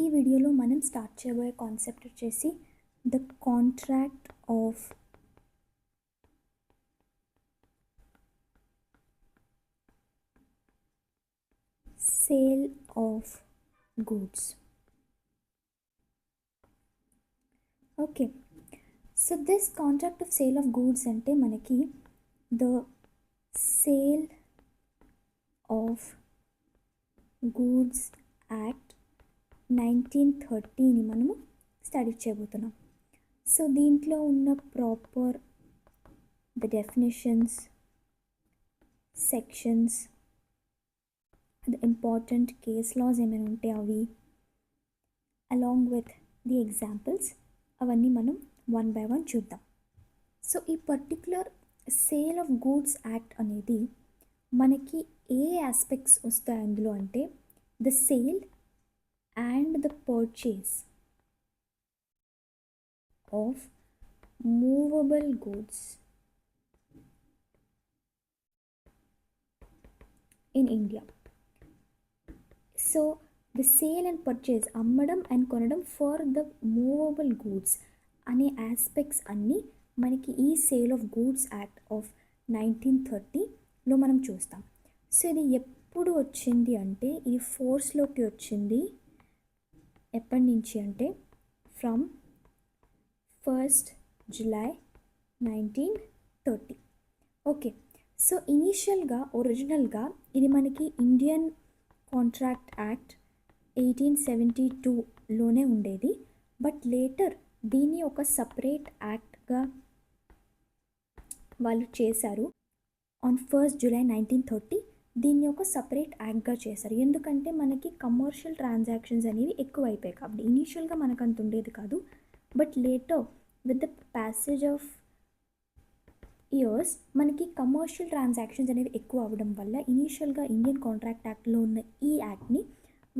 ఈ వీడియోలో మనం స్టార్ట్ చేయబోయే కాన్సెప్ట్ వచ్చేసి the contract of sale of goods. Okay, so this contract of sale of goods అంటే మనకి the sale of goods act 1930ని మనము స్టడీ చేయబోతున్నాం. సో దీంట్లో ఉన్న proper the definitions, sections, the important case laws ఏమైనా ఉంటే అవి, అలాంగ్ విత్ ది ఎగ్జాంపుల్స్, అవన్నీ మనం వన్ బై వన్ చూద్దాం. సో ఈ particular sale of goods act అనేది మనకి ఏ ఆస్పెక్ట్స్ వస్తాయి అందులో అంటే the sale and the purchase of movable goods in India. So the sale and purchase, అమ్మడం అండ్ కొనడం ఫర్ ద మూవబుల్ గూడ్స్ అనే ఆస్పెక్ట్స్ అన్నీ మనకి ఈ sale of goods act of 1930లో మనం చూస్తాం. సో ఇది ఎప్పుడు వచ్చింది అంటే ఈ ఫోర్స్లోకి వచ్చింది ఎప్పటి నుంచి అంటే from 1st July 1930. Okay, so ఇనీషియల్గా ఒరిజినల్గా ఇది మనకి ఇండియన్ కాంట్రాక్ట్ యాక్ట్ 1872లోనే ఉండేది. బట్ లేటర్ దీన్ని ఒక సపరేట్ యాక్ట్గా వాళ్ళు చేశారు. ఆన్ 1st July 1930 దీన్ని ఒక సపరేట్ యాక్ట్గా చేశారు. ఎందుకంటే మనకి కమర్షియల్ ట్రాన్సాక్షన్స్ అనేవి ఎక్కువ అయిపోయాయి కాబట్టి. ఇనీషియల్గా మనకు అంత ఉండేది కాదు, but later with the passage of years మనకి కమర్షియల్ ట్రాన్సాక్షన్స్ అనేవి ఎక్కువ అవ్వడం వల్ల ఇనీషియల్గా ఇండియన్ కాంట్రాక్ట్ యాక్ట్లో ఉన్న ఈ యాక్ట్ని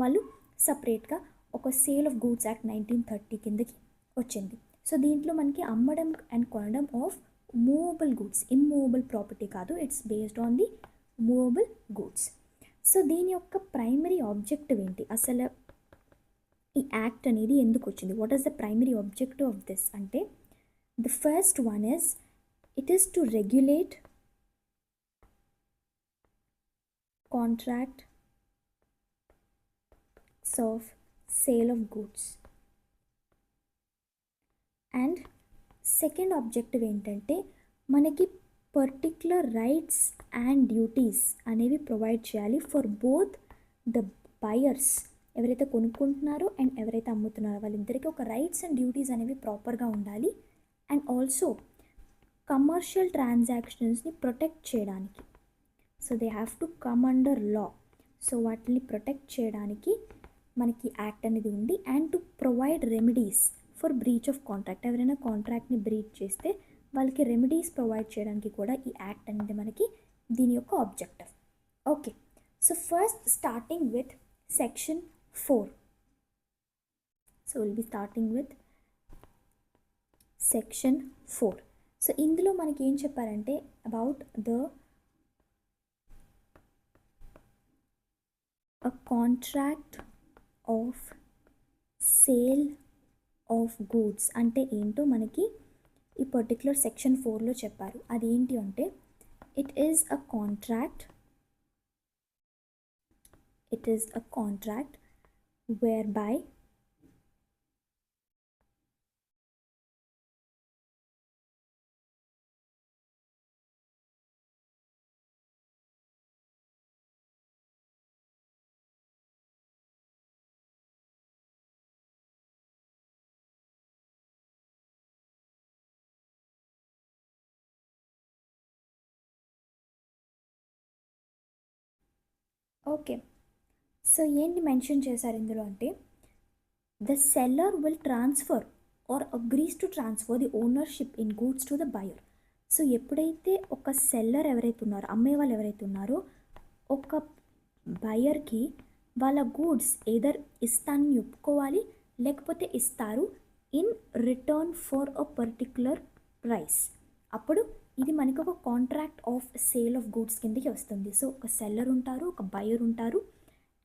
వాళ్ళు సపరేట్గా ఒక సేల్ ఆఫ్ గూడ్స్ యాక్ట్ 1930 కిందకి వచ్చింది. సో దీంట్లో మనకి అమ్మడం అండ్ కొనడం of movable goods, immovable property కాదు, it's based on the movable goods. So దీని యొక్క ప్రైమరీ ఆబ్జెక్టివ్ ఏంటి, అసలు ఈ యాక్ట్ అనేది ఎందుకు వచ్చింది, what is the primary objective of this అంటే the first one is it is to regulate contracts of sale of goods. And second objective ఏంటంటే మనకి పర్టిక్యులర్ రైట్స్ అండ్ డ్యూటీస్ అనేవి ప్రొవైడ్ చేయాలి ఫర్ బోత్ ద బయర్స్, ఎవరైతే కొనుక్కుంటున్నారో and ఎవరైతే అమ్ముతున్నారో వాళ్ళిద్దరికీ ఒక రైట్స్ అండ్ డ్యూటీస్ అనేవి ప్రాపర్గా ఉండాలి. అండ్ ఆల్సో కమర్షియల్ ట్రాన్సాక్షన్స్ని ప్రొటెక్ట్ చేయడానికి, so they have to come under law. So వాటిని ప్రొటెక్ట్ చేయడానికి మనకి యాక్ట్ అనేది ఉంది. And to provide remedies for breach of contract, ఎవరైనా కాంట్రాక్ట్ని బ్రీచ్ చేస్తే వాళ్ళకి రెమెడీస్ ప్రొవైడ్ చేయడానికి కూడా ఈ యాక్ట్ అనేది మనకి దీని యొక్క objective. Okay, so first starting with section 4. So will be starting with section 4. So ఇందులో మనకి ఏం చెప్పారంటే about a contract of sale of goods అంటే ఏంటో మనకి ఈ పర్టిక్యులర్ సెక్షన్ 4లో చెప్పారు. అదేంటి అంటే it is a contract whereby okay, so ఏంటి మెన్షన్ చేశారు ఇందులో అంటే the seller will transfer or agrees to transfer the ownership in goods to the buyer. So ఎప్పుడైతే ఒక సెల్లర్ ఎవరైతే ఉన్నారో, అమ్మే వాళ్ళు ఎవరైతే ఉన్నారో, ఒక బయర్కి వాళ్ళ గూడ్స్ ఏదర్ ఇస్తానని ఒప్పుకోవాలి లేకపోతే ఇస్తారు in return for a particular price, అప్పుడు ఇది మనకి ఒక contract of sale of goods కిందకి వస్తుంది. సో ఒక సెల్లర్ ఉంటారు, ఒక బయర్ ఉంటారు,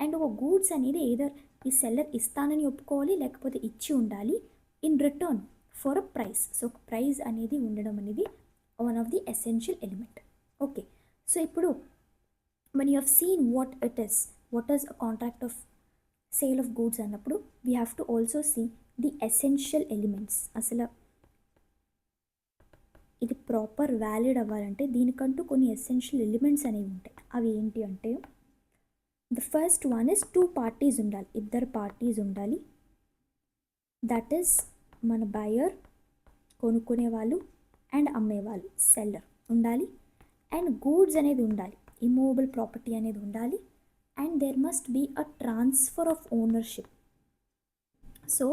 అండ్ ఒక గూడ్స్ అనేది ఏదర్ ఈ సెల్లర్ ఇస్తానని ఒప్పుకోవాలి, లేకపోతే ఇచ్చి ఉండాలి in return for a price. So ఒక ప్రైస్ అనేది ఉండడం అనేది one of the essential element. Okay, so ఇప్పుడు when you have seen what it is, what is a contract of sale of goods అన్నప్పుడు we have to also see the essential elements. అసలు ఇది proper valid అవ్వాలంటే దీనికంటూ కొన్ని essential elements అనేవి ఉంటాయి. అవి ఏంటి అంటే the first one is 2 parties ఉండాలి, ఇద్దరు పార్టీస్ ఉండాలి. దట్ ఈస్ మన బయర్ కొనుక్కునే వాళ్ళు అండ్ అమ్మేవాళ్ళు సెల్లర్ ఉండాలి. అండ్ గూడ్స్ అనేది ఉండాలి, ఇమూవబుల్ ప్రాపర్టీ అనేది ఉండాలి. And there must be a transfer of ownership. So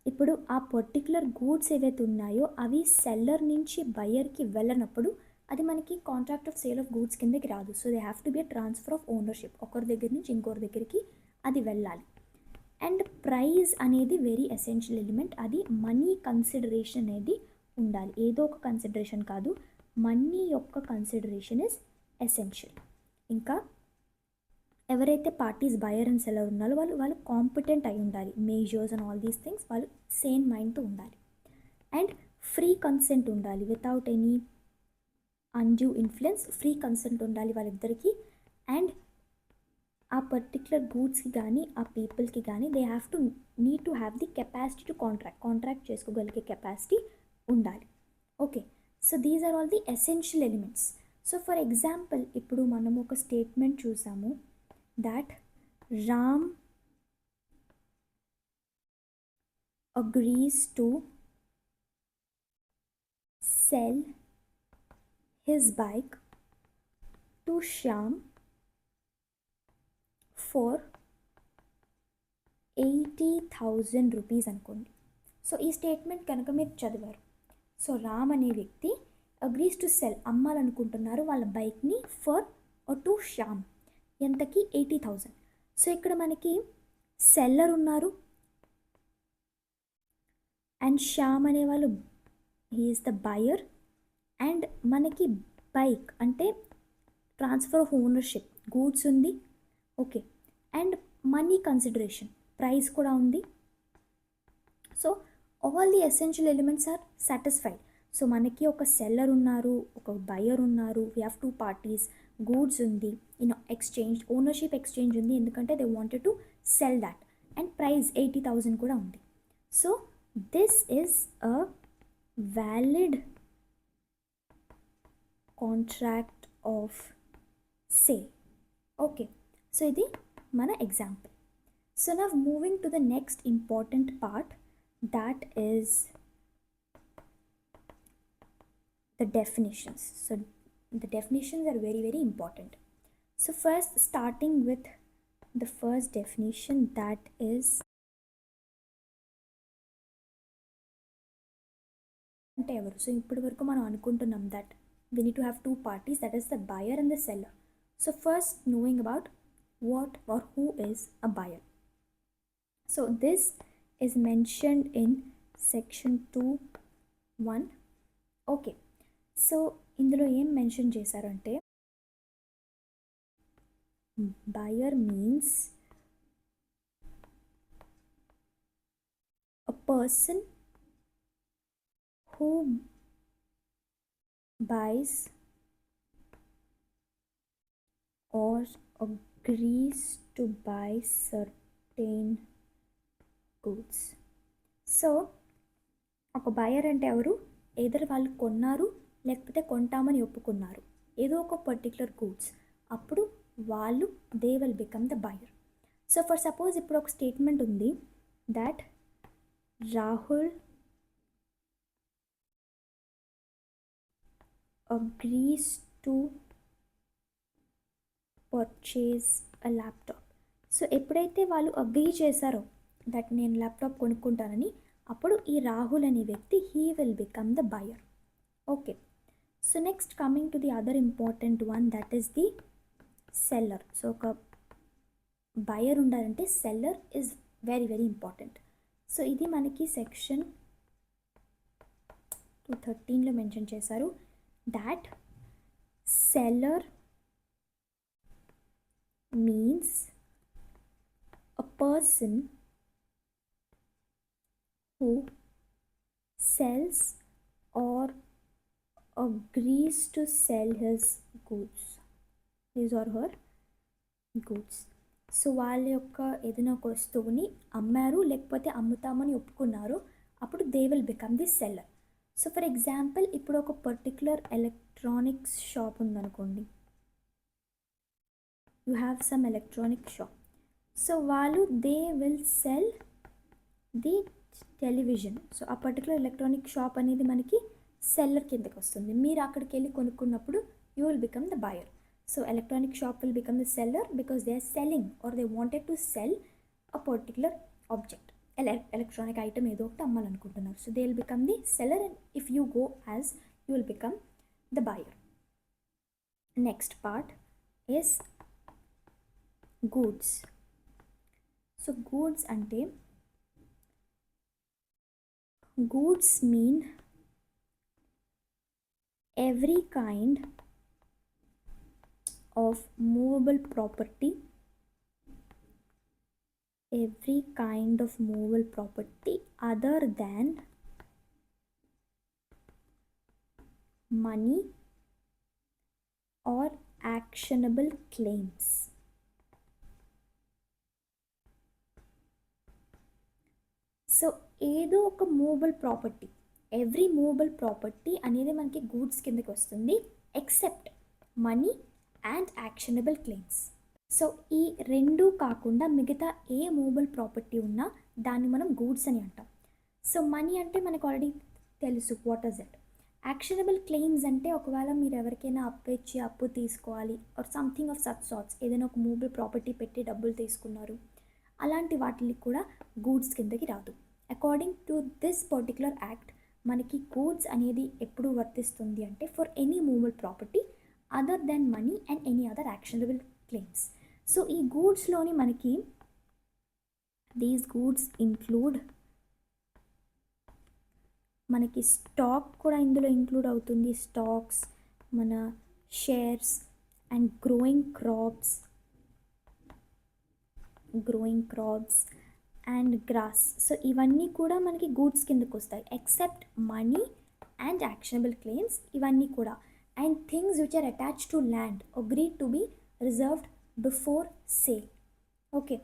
ఇప్పుడు ఆ పర్టికులర్ గూడ్స్ ఏవైతే ఉన్నాయో అవి సెల్లర్ నుంచి బయర్కి వెళ్ళనప్పుడు అది మనకి contract of sale of goods కిందకి రాదు. So they have to be a transfer of ownership, ఒకరి దగ్గర నుంచి ఇంకొకరి దగ్గరికి అది వెళ్ళాలి. అండ్ ప్రైజ్ అనేది వెరీ ఎసెన్షియల్ ఎలిమెంట్. అది మనీ కన్సిడరేషన్ అనేది ఉండాలి, ఏదో ఒక కన్సిడరేషన్ కాదు, మనీ యొక్క కన్సిడరేషన్ ఇస్ ఎసెన్షియల్. ఇంకా ఎవరైతే పార్టీస్ బయర్ అండ్ సెల్లర్ ఉన్నారో వాళ్ళు కాంపిటెంట్ అయి ఉండాలి, majors and all these things వాళ్ళు సేమ్ మైండ్తో ఉండాలి. అండ్ ఫ్రీ కన్సెంట్ ఉండాలి, without any undue influence free consent ఉండాలి వాళ్ళిద్దరికీ. అండ్ ఆ పర్టిక్యులర్ గూడ్స్కి కానీ ఆ పీపుల్కి కానీ they have to need to have the capacity to contract చేసుకోగలిగే కెపాసిటీ ఉండాలి. Okay, so these are all the essential elements. So for example ఇప్పుడు మనం ఒక స్టేట్మెంట్ చూసాము that Ram agrees to sell his bike to Shyam for 80,000 rupees అనుకోండి. So ఈ statement కనుక మీరు చదివారు, సో రామ్ అనే వ్యక్తి అగ్రీస్ టు సెల్, అమ్మాలనుకుంటున్నారు వాళ్ళ బైక్ని ఫర్ టు శ్యామ్, ఎంతకి 80,000. సో ఇక్కడ మనకి సెల్లర్ ఉన్నారు అండ్ శ్యామ్ అనేవాళ్ళు హీఈస్ ద బయర్. అండ్ మనకి బైక్ అంటే ట్రాన్స్ఫర్ ఆఫ్ ఓనర్షిప్, గూడ్స్ ఉంది. Okay, and money consideration, price కూడా ఉంది. So all the essential elements are satisfied. So మనకి ఒక సెల్లర్ ఉన్నారు, ఒక బయర్ ఉన్నారు, వీ హ్యావ్ 2 parties, గూడ్స్ ఉంది, ఎక్స్చేంజ్ ఓనర్షిప్ ఎక్స్చేంజ్ ఉంది ఎందుకంటే they wanted to sell that. And price 80,000 కూడా ఉంది. So this is a valid contract of sale. Okay, so ఇది మన example. So now moving to the next important part, that is the definitions. So the definitions are very very important. So first starting with the first definition, that is అంటే ఎవరు. So ఇప్పటి వరకు మనం అనుకుంటున్నాం that we need to have 2 parties, that is the buyer and the seller. So first knowing about what or who is a buyer. So this is mentioned in section 2(1). Okay, so ఇందులో ఏం mention చేశారంటే buyer means a person who buys or agrees to buy certain goods. So ఒక buyer అంటే ఎవరు, either వాళ్ళు కొన్నారు లేకపోతే కొంటామని ఒప్పుకున్నారు ఏదో ఒక పర్టికులర్ గూడ్స్, అప్పుడు వాళ్ళు they will become the buyer. So for suppose ఇప్పుడు ఒక స్టేట్మెంట్ ఉంది that Rahul agrees to purchase a laptop. So ఎప్పుడైతే వాళ్ళు అగ్రీ చేశారో దట్ నేను ల్యాప్టాప్ కొనుక్కుంటానని, అప్పుడు ఈ రాహుల్ అనే వ్యక్తి he will become the buyer. Okay, so next coming to the other important one, that is the seller. So ఒక బయర్ ఉండాలంటే seller is very very important. So ఇది మనకి సెక్షన్ 213లో మెన్షన్ చేశారు that seller means a person who sells or agrees to sell his or her goods. So వాళ్ళ యొక్క ఏదైనా ఒక వస్తువుని అమ్మారు లేకపోతే అమ్ముతామని ఒప్పుకున్నారు, అప్పుడు they will become the seller. So for example ఇప్పుడు ఒక పర్టిక్యులర్ ఎలక్ట్రానిక్స్ షాప్ ఉందనుకోండి, you have some electronic shop. So వాళ్ళు they will sell the television. So ఆ పర్టికులర్ ఎలక్ట్రానిక్ షాప్ అనేది మనకి సెల్లర్ కిందకి వస్తుంది. మీరు అక్కడికి వెళ్ళి కొనుక్కున్నప్పుడు you will become the buyer. So electronic shop will become the seller because they are selling or they wanted to sell a particular object. Electronic item ఏదో ఒకటి అమ్మాలనుకుంటున్నారు. So they will become the seller, and if you go as, you will become the buyer. Next part is goods. So goods అంటే goods mean every kind of movable property, other than money or actionable claims. So ఏదో ఒక movable property, every movable property అనేది మనకి goods కిందకి వస్తుంది, except money and actionable claims. So ఈ రెండు కాకుండా మిగతా ఏ మూవబుల్ ప్రాపర్టీ ఉన్నా దాన్ని మనం గూడ్స్ అని అంటాం. సో మనీ అంటే మనకు ఆల్రెడీ తెలుసు, what is it. Actionable claims అంటే ఒకవేళ మీరు ఎవరికైనా అప్పు ఇచ్చి అప్పు తీసుకోవాలి or something of such sorts, ఏదైనా ఒక మూవబుల్ ప్రాపర్టీ పెట్టి డబ్బులు తీసుకున్నారు, అలాంటి వాటికి కూడా గూడ్స్ కిందకి రాదు. According to this particular act మనకి గూడ్స్ అనేది ఎప్పుడు వర్తిస్తుంది అంటే for any movable property other than money and any other actionable claims. So ఈ గూడ్స్లోని మనకి దీస్ గూడ్స్ ఇంక్లూడ్, మనకి స్టాక్ కూడా ఇందులో ఇంక్లూడ్ అవుతుంది, స్టాక్స్, మన shares and growing crops and grass. So ఇవన్నీ కూడా మనకి గూడ్స్ కిందకు వస్తాయి, except money and actionable claims, ఇవన్నీ కూడా. And things which are attached to land agreed to be reserved before sale. Okay,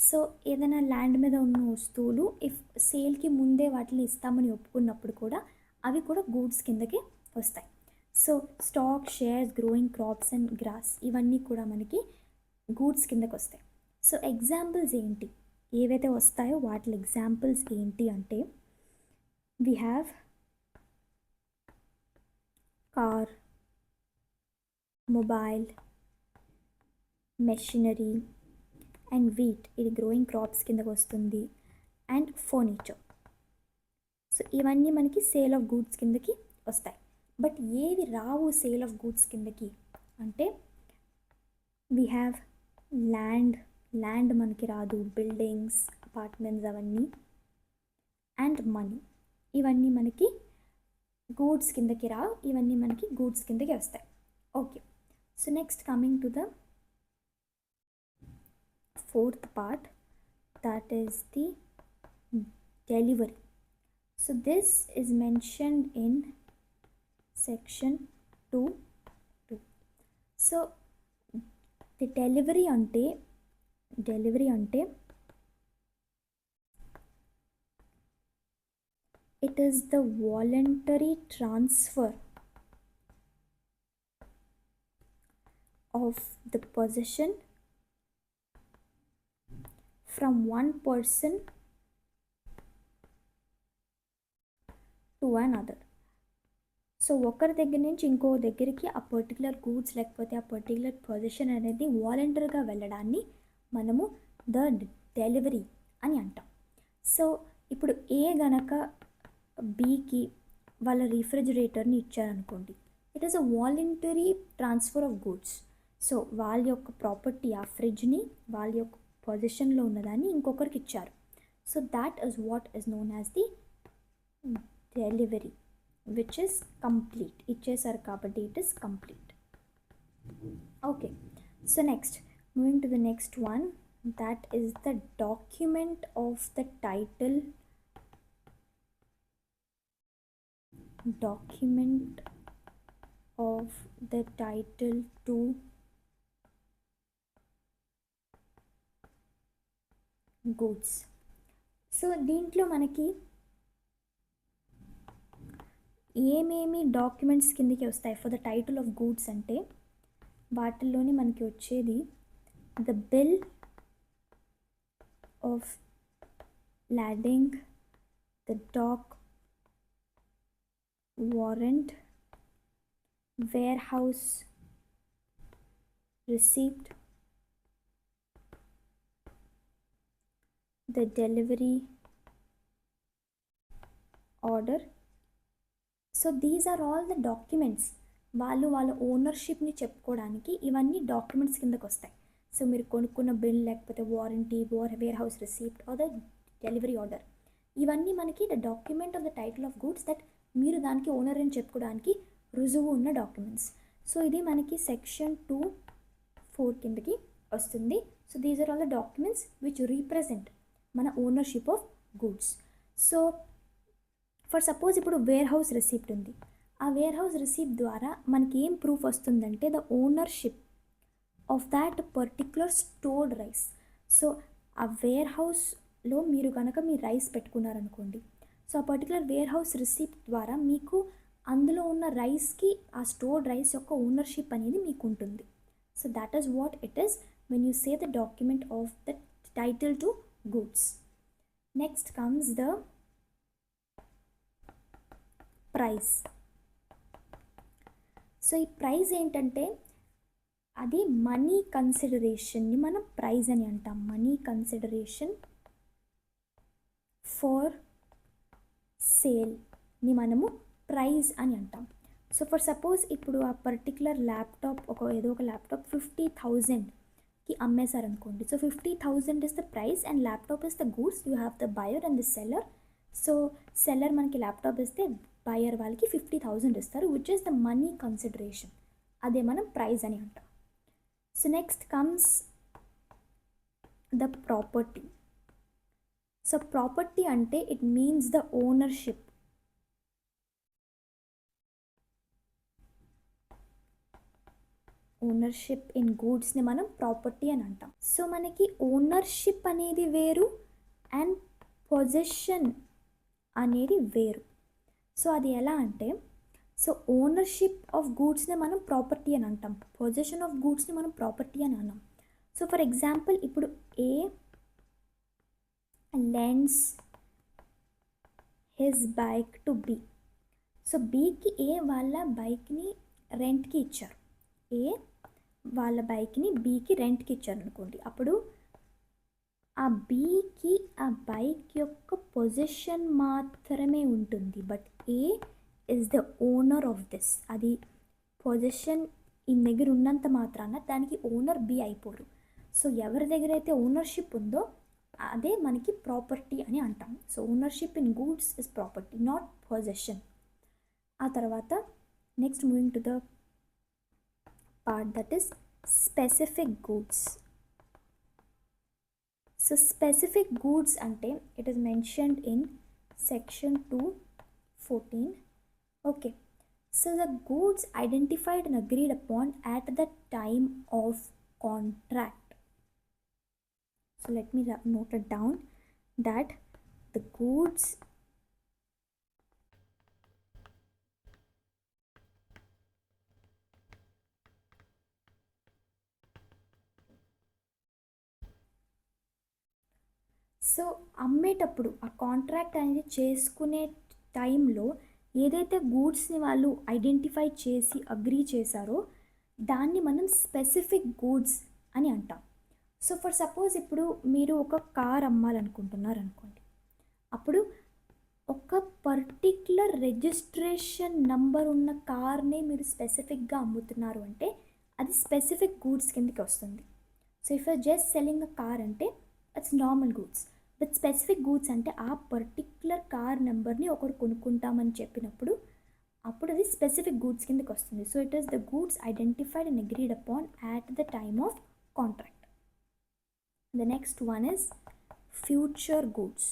so ఏదైనా ల్యాండ్ మీద ఉన్న వస్తువులు ఇఫ్ సేల్కి ముందే వాటిని ఇస్తామని ఒప్పుకున్నప్పుడు కూడా అవి కూడా గూడ్స్ కిందకి వస్తాయి. So stock, shares, growing crops and grass ఇవన్నీ కూడా మనకి గూడ్స్ కిందకి వస్తాయి. సో ఎగ్జాంపుల్స్ ఏంటి, ఏవైతే వస్తాయో వాటి ఎగ్జాంపుల్స్ ఏంటి అంటే we have car, mobile, machinery and wheat, ఇది గ్రోయింగ్ క్రాప్స్ కిందకి వస్తుంది, అండ్ ఫర్నిచర్. సో ఇవన్నీ మనకి సేల్ ఆఫ్ గూడ్స్ కిందకి వస్తాయి. బట్ ఏవి రావు సేల్ ఆఫ్ గూడ్స్ కిందకి అంటే వీ హ్యావ్ ల్యాండ్ మనకి రాదు, బిల్డింగ్స్, అపార్ట్మెంట్స్ అవన్నీ, అండ్ మనీ, ఇవన్నీ మనకి గూడ్స్ కిందకి రావు, ఇవన్నీ మనకి గూడ్స్ కిందకి వస్తాయి. Okay, so next coming to the fourth part, that is the delivery. So this is mentioned in section 2. So the delivery ante it is the voluntary transfer of the possession from one person to another. So ఒకరి దగ్గర నుంచి ఇంకో దగ్గరికి ఆ particular goods లేకపోతే ఆ particular position అనేది వాలంటరీగా వెళ్ళడాన్ని మనము ద డెలివరీ అని అంటాం. సో ఇప్పుడు ఏ గనక బీకి వాళ్ళ రిఫ్రిజిరేటర్ని ఇచ్చారనుకోండి, it is a voluntary transfer of goods. So వాళ్ళ యొక్క ప్రాపర్టీ, ఆ ఫ్రిడ్జ్ని వాళ్ళ యొక్క పొజిషన్లో ఉన్నదాన్ని ఇంకొకరికి ఇచ్చారు. So that is what is known as the delivery, which is complete. ఇచ్చేసారు కాబట్టి it is complete. Okay, so next, moving to the next one, that is the document of the title, document of the title to goods. So దీంట్లో మనకి ఏమేమి documents కిందకి వస్తాయి for the title of goods అంటే వాటిల్లోని మనకి వచ్చేది the bill of lading, the dock warrant, warehouse receipt, the delivery order. So these are all the documents. వాళ్ళ ఓనర్షిప్ని చెప్పుకోవడానికి ఇవన్నీ డాక్యుమెంట్స్ కిందకు వస్తాయి. సో మీరు కొనుక్కున్న బిల్, లేకపోతే warranty, warehouse receipt or the delivery order, ఇవన్నీ మనకి the document of the title of goods that మీరు దానికి ఓనర్ అని చెప్పుకోవడానికి రుజువు ఉన్న డాక్యుమెంట్స్. సో ఇది మనకి సెక్షన్ 2(4) కిందకి వస్తుంది. So these are all the documents which represent మన ownership of goods. So for suppose ఇప్పుడు వేర్ హౌస్ రిసీప్ట్ ఉంది. ఆ వేర్ హౌస్ రిసీప్ట్ ద్వారా మనకి ఏం ప్రూఫ్ వస్తుందంటే the ownership of that particular stored rice. So ఆ వేర్ హౌస్లో మీరు కనుక మీ రైస్ పెట్టుకున్నారనుకోండి, సో ఆ పర్టికులర్ వేర్ హౌస్ రిసీప్ట్ ద్వారా మీకు అందులో ఉన్న రైస్కి ఆ స్టోర్డ్ రైస్ యొక్క ఓనర్షిప్ అనేది మీకు ఉంటుంది. So that is what it is when you say the document of the title to goods. Next comes the price. So ఈ ప్రైస్ ఏంటంటే అది మనీ కన్సిడరేషన్ని మనం ప్రైస్ అని అంటాం. మనీ కన్సిడరేషన్ ఫర్ సేల్ని మనము ప్రైస్ అని అంటాం. సో ఫర్ సపోజ్ ఇప్పుడు ఆ పర్టికులర్ ల్యాప్టాప్ ఏదో ఒక ల్యాప్టాప్ 50,000కి అమ్మేశారనుకోండి. So 50,000 is the price and laptop is the goods. You have the buyer and the seller. So seller మనకి ల్యాప్టాప్ ఇస్తే బయర్ వాళ్ళకి 50,000 ఇస్తారు, which is the money consideration. అదే మనం ప్రైస్ అని అంటాం. So next comes the property. So property అంటే it means the ownership. Ownership in గూడ్స్ని మనం ప్రాపర్టీ అని అంటాం. సో మనకి ఓనర్షిప్ అనేది వేరు అండ్ పొజెషన్ అనేది వేరు. సో అది ఎలా అంటే, సో ఓనర్షిప్ ఆఫ్ గూడ్స్ని మనం ప్రాపర్టీ అని అంటాం, పొజిషన్ ఆఫ్ గూడ్స్ని మనం ప్రాపర్టీ అని అన్నాం. సో ఫర్ ఎగ్జాంపుల్ ఇప్పుడు A lends his bike to B. So బీకి ఏ వాళ్ళ బైక్ని రెంట్కి ఇచ్చారు, ఏ వాళ్ళ బైక్ని బీకి రెంట్కి ఇచ్చారు అనుకోండి. అప్పుడు ఆ బీకి ఆ బైక్ యొక్క పొజిషన్ మాత్రమే ఉంటుంది, but A is the owner of this. అది పొజిషన్ ఈ దగ్గర ఉన్నంత మాత్రాన దానికి ఓనర్ బి అయిపోరు. సో ఎవరి దగ్గర అయితే ఓనర్షిప్ ఉందో అదే మనకి ప్రాపర్టీ అని అంటాం. So ownership in goods is property, not possession. ఆ తర్వాత next moving to the part that is specific goods. So specific goods అంటే it is mentioned in section 2(14). Okay, so the goods identified and agreed upon at the time of contract. So let me note it down that the goods so అమ్మేటప్పుడు ఆ contract అనేది చేసుకునే టైంలో ఏదైతే గూడ్స్ని వాళ్ళు identify చేసి agree చేశారో దాన్ని మనం స్పెసిఫిక్ గూడ్స్ అని అంటాం. సో ఫర్ సపోజ్ ఇప్పుడు మీరు ఒక కార్ అమ్మాలనుకుంటున్నారు అనుకోండి, అప్పుడు ఒక పర్టిక్యులర్ రిజిస్ట్రేషన్ నంబర్ ఉన్న కార్నే మీరు స్పెసిఫిక్గా అమ్ముతున్నారు అంటే అది స్పెసిఫిక్ గూడ్స్ కిందకి వస్తుంది. So if you just selling a car అంటే it's normal goods. But specific goods అంటే ఆ పర్టిక్యులర్ కార్ నెంబర్ని ఒకరు కొనుక్కుంటామని చెప్పినప్పుడు అప్పుడు అది స్పెసిఫిక్ గూడ్స్ కిందకి వస్తుంది. So it is the goods identified and agreed upon at the time of contract. The next one is future goods.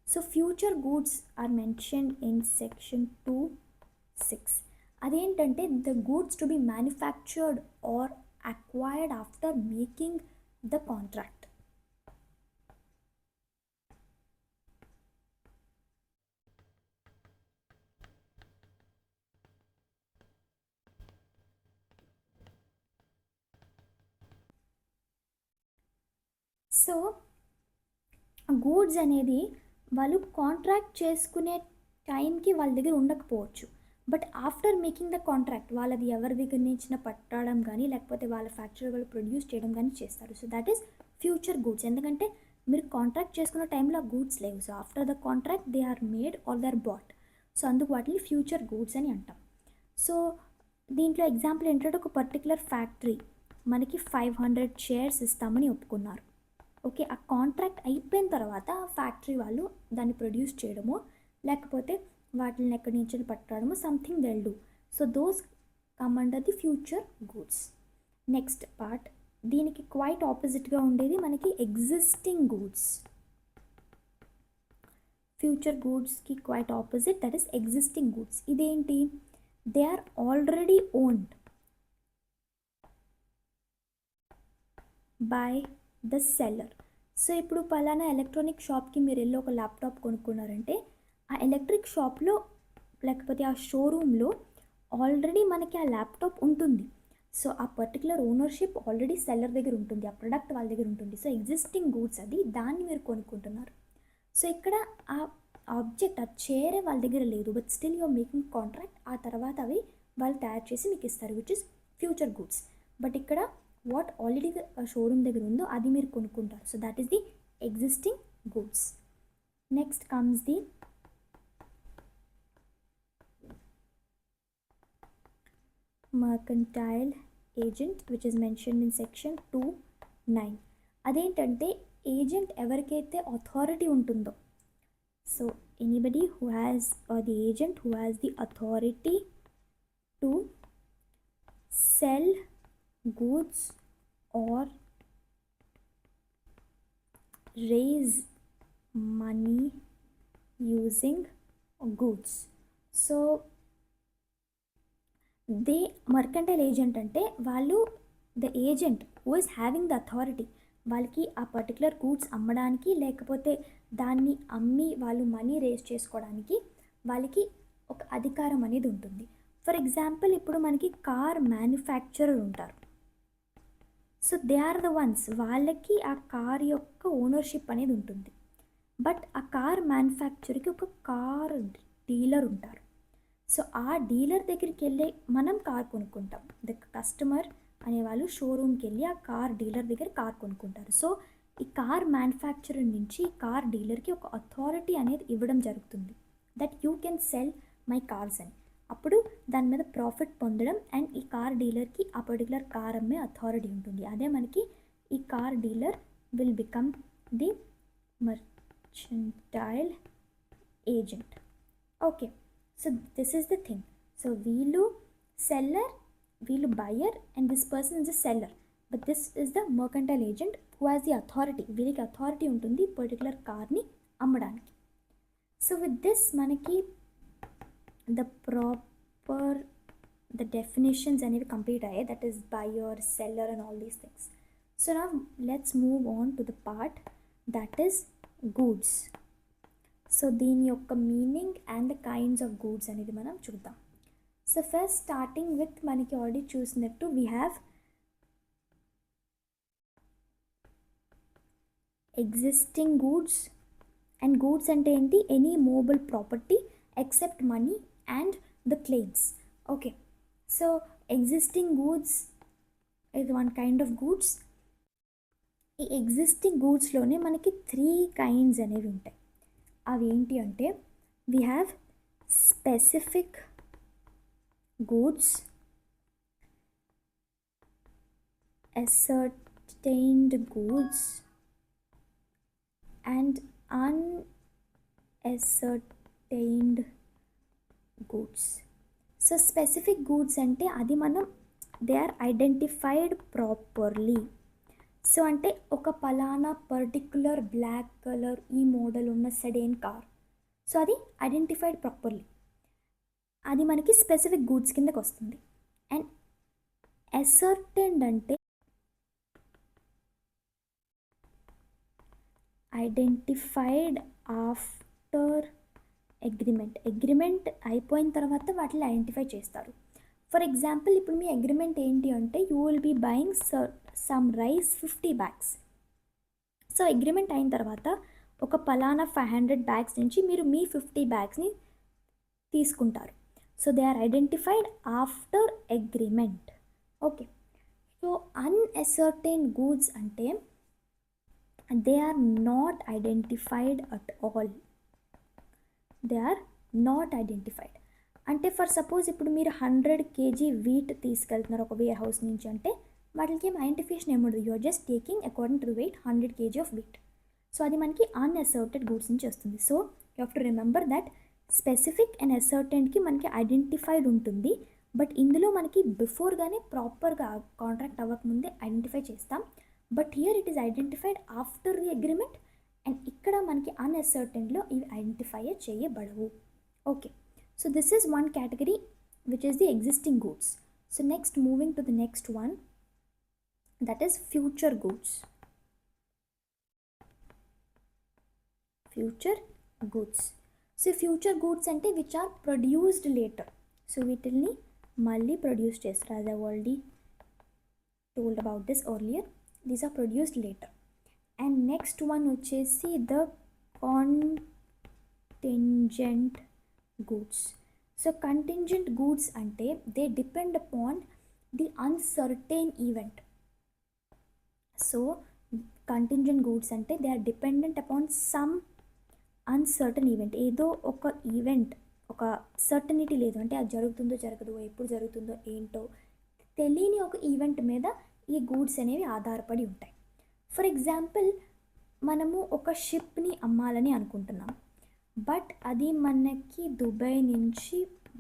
So future goods are mentioned in section 2(6). అదేంటంటే the goods to be manufactured or acquired after making the contract. So goods అనేది వాళ్ళు contract చేసుకునే టైంకి వాళ్ళ దగ్గర ఉండకపోవచ్చు, but after making the contract వాళ్ళది ఎవరి దగ్గర నుంచి పట్టడం కానీ లేకపోతే వాళ్ళ ఫ్యాక్టరీ వాళ్ళు ప్రొడ్యూస్ చేయడం కానీ చేస్తారు. So that is future goods. ఎందుకంటే మీరు కాంట్రాక్ట్ చేసుకున్న టైంలో ఆ గూడ్స్ లేవు. So after the contract they are made or they are bought. So అందుకు వాటిని ఫ్యూచర్ గూడ్స్ అని అంటాం. సో దీంట్లో ఎగ్జాంపుల్ ఏంటంటే ఒక పర్టికులర్ ఫ్యాక్టరీ మనకి 500 షేర్స్ ఇస్తామని ఒప్పుకున్నారు. ఓకే, ఆ కాంట్రాక్ట్ అయిపోయిన తర్వాత ఫ్యాక్టరీ వాళ్ళు దాన్ని ప్రొడ్యూస్ చేయడము లేకపోతే వాటిని ఎక్కడి నుంచి పట్టడము something they'll do. So those come under the future goods. Next part దీనికి క్వైట్ ఆపోజిట్గా ఉండేది మనకి ఎగ్జిస్టింగ్ గూడ్స్. ఫ్యూచర్ గూడ్స్కి quite opposite that is existing goods. ఇదేంటి, they are already owned by the seller. So ఇప్పుడు పలానా ఎలక్ట్రానిక్ షాప్కి మీరు వెళ్ళి ఒక ల్యాప్టాప్ కొనుక్కున్నారంటే ఆ ఎలక్ట్రిక్ షాప్లో లేకపోతే ఆ షోరూంలో ఆల్రెడీ మనకి ఆ ల్యాప్టాప్ ఉంటుంది. సో ఆ పర్టికులర్ ఓనర్షిప్ ఆల్రెడీ సెల్లర్ దగ్గర ఉంటుంది, ఆ ప్రొడక్ట్ వాళ్ళ దగ్గర ఉంటుంది. సో ఎగ్జిస్టింగ్ గూడ్స్ అది, దాన్ని మీరు కొనుక్కుంటున్నారు. సో ఇక్కడ ఆ ఆబ్జెక్ట్ ఆ చైరే వాళ్ళ దగ్గర లేదు, but still you're making contract. ఆ తర్వాత అవి వాళ్ళు తయారు చేసి మీకు ఇస్తారు, which is future goods. But ఇక్కడ వాట్ ఆల్రెడీ షోరూమ్ దగ్గర ఉందో అది మీరు కొనుక్కుంటారు. So that is the existing goods. Next comes the mercantile agent which is mentioned in section 2(9). అదేంటంటే ఏజెంట్ ఎవరికైతే అథారిటీ ఉంటుందో, so anybody who has or the agent who has the authority to sell goods or raise money using goods. So the mercantile agent అంటే వాళ్ళు the agent who is having the authority. వాళ్ళకి ఆ particular goods అమ్మడానికి లేకపోతే దాన్ని అమ్మి వాళ్ళు money race చేసుకోవడానికి వాళ్ళకి ఒక అధికారం అనేది ఉంటుంది. ఫర్ ఎగ్జాంపుల్ ఇప్పుడు మనకి కార్ మ్యానుఫ్యాక్చరర్ ఉంటారు. So they are the ones, వాళ్ళకి ఆ కార్ యొక్క ఓనర్షిప్ అనేది ఉంటుంది. బట్ ఆ కార్ మ్యానుఫ్యాక్చర్కి ఒక కార్ డీలర్ ఉంటారు. సో ఆ డీలర్ దగ్గరికి వెళ్ళి మనం కార్ కొనుక్కుంటాం. ద కస్టమర్ అనేవాళ్ళు షోరూమ్కి వెళ్ళి ఆ కార్ డీలర్ దగ్గర కార్ కొనుక్కుంటారు. సో ఈ కార్ మ్యానుఫ్యాక్చరర్ నుంచి కార్ డీలర్కి ఒక అథారిటీ అనేది ఇవ్వడం జరుగుతుంది, that you can sell my cars అని. అప్పుడు దాని మీద ప్రాఫిట్ పొందడం అండ్ ఈ కార్ డీలర్కి ఆ పర్టికులర్ కార్ అమ్మే అథారిటీ ఉంటుంది. అదే మనకి ఈ car dealer will become the mercantile agent. Okay, so this is the thing. So వీళ్ళు సెల్లర్, వీళ్ళు buyer and this person is the seller, but this is the mercantile agent who has the authority. వీళ్ళకి authority ఉంటుంది particular కార్ని అమ్మడానికి. So with this మనకి the proper the definitions అనేవి complete అయ్యాయి, that is buyer, seller and all these things. So now let's move on to the part that is goods. So దీని యొక్క meaning and the kinds of goods అనేది మనం చూద్దాం. So first starting with మనకి already చూసినట్టు we have existing goods. And goods అంటే ఏంటి, any movable property except money and the claims. Okay, so existing goods is one kind of goods. ఈ existing గూడ్స్లోనే మనకి 3 kinds అనేవి ఉంటాయి. అవి ఏంటి అంటే we have specific goods, ascertained goods and unascertained ascertained goods. So specific goods అంటే అది మనం they are identified properly. So అంటే ఒక పలానా పర్టిక్యులర్ బ్లాక్ కలర్ ఈ మోడల్ ఉన్న సెడేన్ కార్, సో అది ఐడెంటిఫైడ్ ప్రాపర్లీ, అది మనకి స్పెసిఫిక్ గూడ్స్ కిందకి వస్తుంది. అండ్ అసర్టెండ్ అంటే ఐడెంటిఫైడ్ ఆఫ్టర్ అగ్రిమెంట్ అయిపోయిన తర్వాత వాటిని ఐడెంటిఫై చేస్తారు. ఫర్ ఎగ్జాంపుల్ ఇప్పుడు మీ అగ్రిమెంట్ ఏంటి అంటే you will be buying some rice 50 bags. So agreement అయిన తర్వాత ఒక పలానా 500 bags నుంచి మీరు మీ 50 bagsని తీసుకుంటారు. So they are identified after agreement. Okay, so unascertain goods అంటే they are not identified at all. They are not identified అంటే ఫర్ సపోజ్ ఇప్పుడు మీరు 100 kg వీట్ తీసుకెళ్తున్నారు ఒక వేర్ హౌస్ నుంచి అంటే వాటికి ఏం ఐడెంటిఫికేషన్ ఏముండదు, you're just taking according to the weight 100 kg of wheat. So అది మనకి అన్అసర్టెడ్ గూడ్స్ నుంచి వస్తుంది. So you have to remember that specific and అసర్టెంట్కి మనకి ఐడెంటిఫైడ్ ఉంటుంది, బట్ ఇందులో మనకి బిఫోర్గానే ప్రాపర్గా కాంట్రాక్ట్ అవ్వకముందే ఐడెంటిఫై చేస్తాం. But here it is identified after the agreement, and ఇక్కడ మనకి అన్అసర్టెన్లో ఇవి ఐడెంటిఫై చేయబడవు. Okay, so this is one category which is the existing goods. So next, moving to the next one, that is future goods. Future goods. So future goods ante which are produced later. So వీటిల్ని మళ్ళీ produce చేస్తారు. As I already told about this earlier, these are produced later. And next one వచ్చేసి the contingent goods. So contingent goods ante they depend upon the uncertain event. So contingent goods ante they are dependent upon some uncertain event. ఏదో ఒక event, ఒక certainty లేదు అంటే అది జరుగుతుందో జరగదో, ఎప్పుడు జరుగుతుందో ఏంటో తెలియని ఒక ఈవెంట్ మీద ఈ గూడ్స్ అనేవి ఆధారపడి ఉంటాయి. ఫర్ ఎగ్జాంపుల్ మనము ఒక షిప్ని అమ్మాలని అనుకుంటున్నాం, బట్ అది మనకి దుబాయ్ నుంచి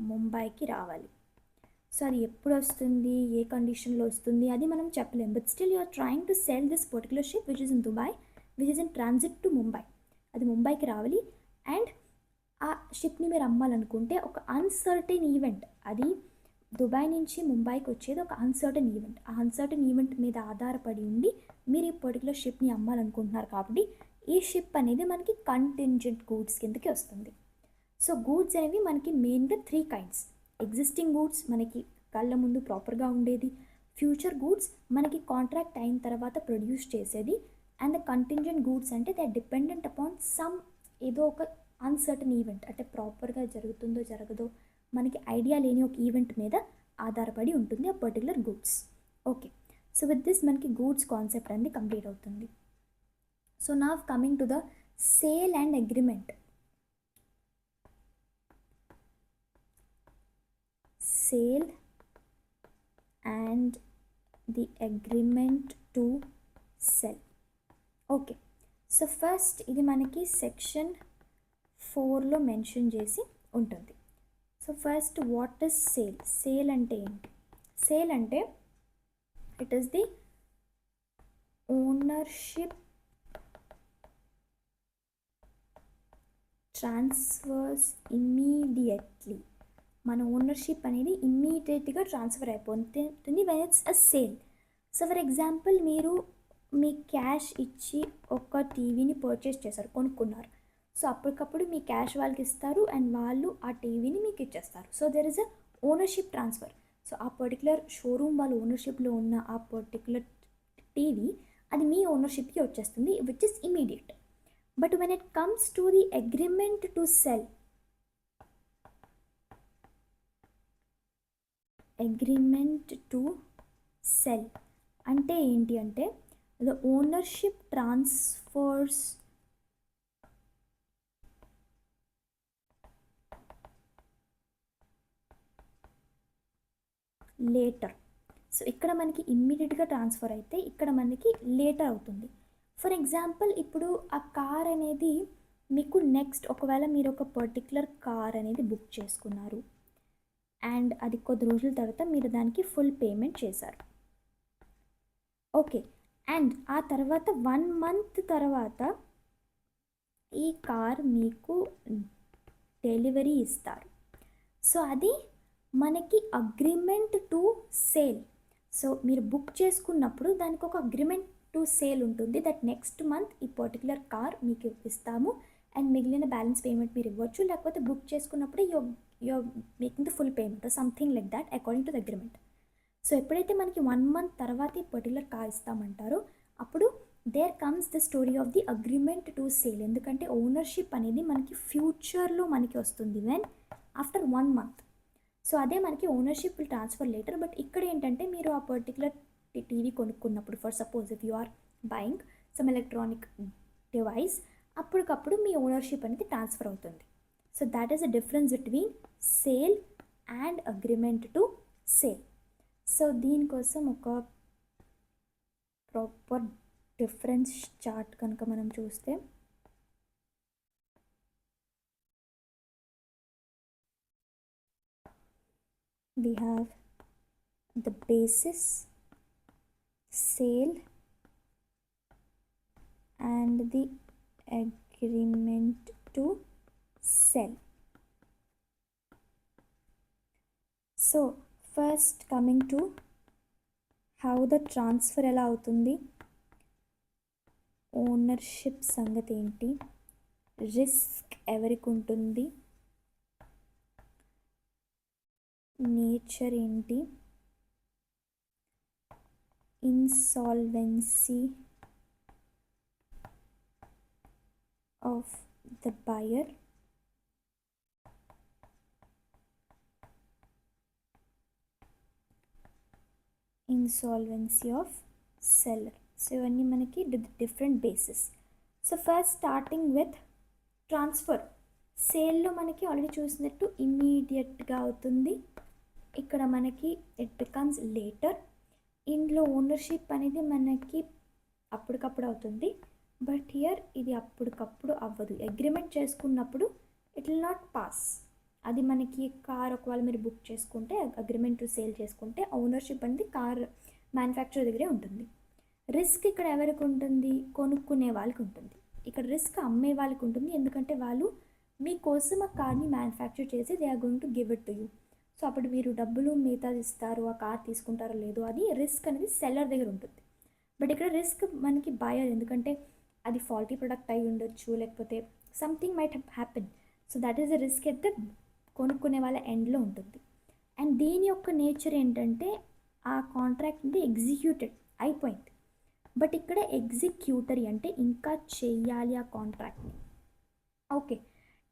ముంబైకి రావాలి. సో అది ఎప్పుడు వస్తుంది, ఏ కండిషన్లో వస్తుంది అది మనం చెప్పలేం. But still you're trying to sell this particular ship which is in Dubai, which is in transit to Mumbai. అది ముంబైకి రావాలి అండ్ ఆ షిప్ని మీరు అమ్మాలనుకుంటే ఒక అన్సర్టైన్ ఈవెంట్, అది దుబాయ్ నుంచి ముంబైకి వచ్చేది ఒక అన్సర్టైన్ ఈవెంట్. ఆ అన్సర్టైన్ ఈవెంట్ మీద ఆధారపడి ఉండి మీరు ఈ పర్టికులర్ షిప్ని అమ్మాలనుకుంటున్నారు కాబట్టి ఈ షిప్ అనేది మనకి కంటింజెంట్ గూడ్స్ కిందకి వస్తుంది. సో గూడ్స్ అనేవి మనకి మెయిన్గా 3 kinds. ఎగ్జిస్టింగ్ గూడ్స్ మనకి కళ్ళ ముందు ప్రాపర్గా ఉండేది, ఫ్యూచర్ గూడ్స్ మనకి కాంట్రాక్ట్ అయిన తర్వాత ప్రొడ్యూస్ చేసేది, అండ్ ద కంటింజెంట్ గూడ్స్ అంటే they are dependent upon some ఏదో ఒక అన్సర్టన్ ఈవెంట్, అంటే ప్రాపర్గా జరుగుతుందో జరగదో మనకి ఐడియా లేని ఒక ఈవెంట్ మీద ఆధారపడి ఉంటుంది ఆ particular goods. Okay, so with this మనకి గూడ్స్ కాన్సెప్ట్ అనేది కంప్లీట్ అవుతుంది. So now coming to the sale and agreement. Sale and the agreement to sell. Okay, so first ఇది మనకి సెక్షన్ 4లో మెన్షన్ చేసి ఉంటుంది. So first what is sale? Sale అంటే ఏంటి? Sale అంటే it is the ownership transfers immediately. మన ownership అనేది ఇమ్మీడియట్గా ట్రాన్స్ఫర్ అయిపోతుంది when it's a sale. So for example మీరు మీ క్యాష్ ఇచ్చి ఒక టీవీని పర్చేస్ చేశారు, కొనుక్కున్నారు. సో అప్పటికప్పుడు మీ క్యాష్ వాళ్ళకి ఇస్తారు అండ్ వాళ్ళు ఆ టీవీని మీకు ఇచ్చేస్తారు. So there is a ownership transfer. So ఆ పర్టికులర్ షోరూమ్ వాళ్ళ ఓనర్షిప్లో ఉన్న ఆ పర్టికులర్ టీవీ అది మీ ఓనర్షిప్కి వచ్చేస్తుంది, which is immediate. But when it comes to the agreement to cell, agreement to cell అంటే ఏంటి అంటే the ownership transfers later. So ఇక్కడ మనకి ఇమ్మీడియట్గా ట్రాన్స్ఫర్ అయితే ఇక్కడ మనకి లేటర్ అవుతుంది. ఫర్ ఎగ్జాంపుల్ ఇప్పుడు ఆ కార్ అనేది మీకు నెక్స్ట్ ఒకవేళ మీరు ఒక పర్టిక్యులర్ కార్ అనేది బుక్ చేసుకున్నారు అండ్ అది కొద్ది రోజుల తర్వాత మీరు దానికి ఫుల్ పేమెంట్ చేశారు. ఓకే, అండ్ ఆ తర్వాత 1 మంత్ తర్వాత ఈ కార్ మీకు డెలివరీ ఇస్తారు. సో అది మనకి అగ్రిమెంట్ టు సేల్. సో మీరు బుక్ చేసుకున్నప్పుడు దానికి ఒక అగ్రిమెంట్ టు సేల్ ఉంటుంది, దట్ నెక్స్ట్ మంత్ ఈ పర్టికులర్ కార్ మీకు ఇస్తాము అండ్ మిగిలిన బ్యాలెన్స్ పేమెంట్ మీరు ఇవ్వచ్చు, లేకపోతే బుక్ చేసుకున్నప్పుడే you're making the full payment something like that according to the agreement. So ఎప్పుడైతే మనకి 1 మంత్ తర్వాత ఈ పర్టికులర్ కార్ ఇస్తామంటారో అప్పుడు there comes the story of the agreement to sale. ఎందుకంటే ఓనర్షిప్ అనేది మనకి ఫ్యూచర్లో మనకి వస్తుంది వెన్ ఆఫ్టర్ 1 మంత్. సో అదే మనకి ownership will transfer later. But ఇక్కడ ఏంటంటే మీరు ఆ పర్టికులర్ టీవీ కొనుక్కున్నప్పుడు, for suppose if you are buying some electronic device, అప్పటికప్పుడు మీ ఓనర్షిప్ అనేది ట్రాన్స్ఫర్ అవుతుంది. So that is the difference between sale and agreement to sale. So దీనికోసం ఒక ప్రాపర్ డిఫరెన్స్ చార్ట్ కనుక మనం చూస్తే, we have the basis, sale and the agreement to sell. So first coming to how the transfer ఎలా అవుతుంది, ownership సంగతి ఏంటి, risk ఎవరికి ఉంటుంది, నేచర్ ఏంటి, insolvency of the buyer, insolvency of seller. So ఇవన్నీ మనకి different basis. So first starting with transfer. సేల్లో మనకి ఆల్రెడీ చూసినట్టు ఇమ్మీడియట్గా అవుతుంది, ఇక్కడ మనకి ఇట్ బికమ్స్ లేటర్. ఇందులో ఓనర్షిప్ అనేది మనకి అప్పటికప్పుడు అవుతుంది, బట్ హియర్ ఇది అప్పటికప్పుడు అవ్వదు. అగ్రిమెంట్ చేసుకున్నప్పుడు ఇట్ విల్ నాట్ పాస్. అది మనకి కార్ ఒకవేళ మీరు బుక్ చేసుకుంటే అగ్రిమెంట్ టు సేల్ చేసుకుంటే ఓనర్షిప్ అనేది కార్ మ్యానుఫ్యాక్చరర్ దగ్గరే ఉంటుంది. రిస్క్ ఇక్కడ ఎవరికి ఉంటుంది, కొనుక్కునే వాళ్ళకి ఉంటుంది. ఇక్కడ రిస్క్ అమ్మే వాళ్ళకి ఉంటుంది, ఎందుకంటే వాళ్ళు మీకోసం ఆ కార్ని మ్యానుఫ్యాక్చర్ చేసి they are going to give it to you. So అప్పుడు మీరు డబ్బులు మిగతా ఇస్తారు, ఆ కార్ తీసుకుంటారో లేదో, అది రిస్క్ అనేది సెల్లర్ దగ్గర ఉంటుంది. బట్ ఇక్కడ రిస్క్ మనకి బయర్, ఎందుకంటే అది ఫాల్టీ ప్రొడక్ట్ అయి ఉండొచ్చు, లేకపోతే something might happen. So that is the risk at the కొనుక్కునే వాళ్ళ ఎండ్లో ఉంటుంది. అండ్ దీని యొక్క నేచర్ ఏంటంటే ఆ కాంట్రాక్ట్ అంటే ఎగ్జిక్యూటెడ్ అయిపోయింది, బట్ ఇక్కడ ఎగ్జిక్యూటరీ అంటే ఇంకా చెయ్యాలి ఆ కాంట్రాక్ట్ని. ఓకే,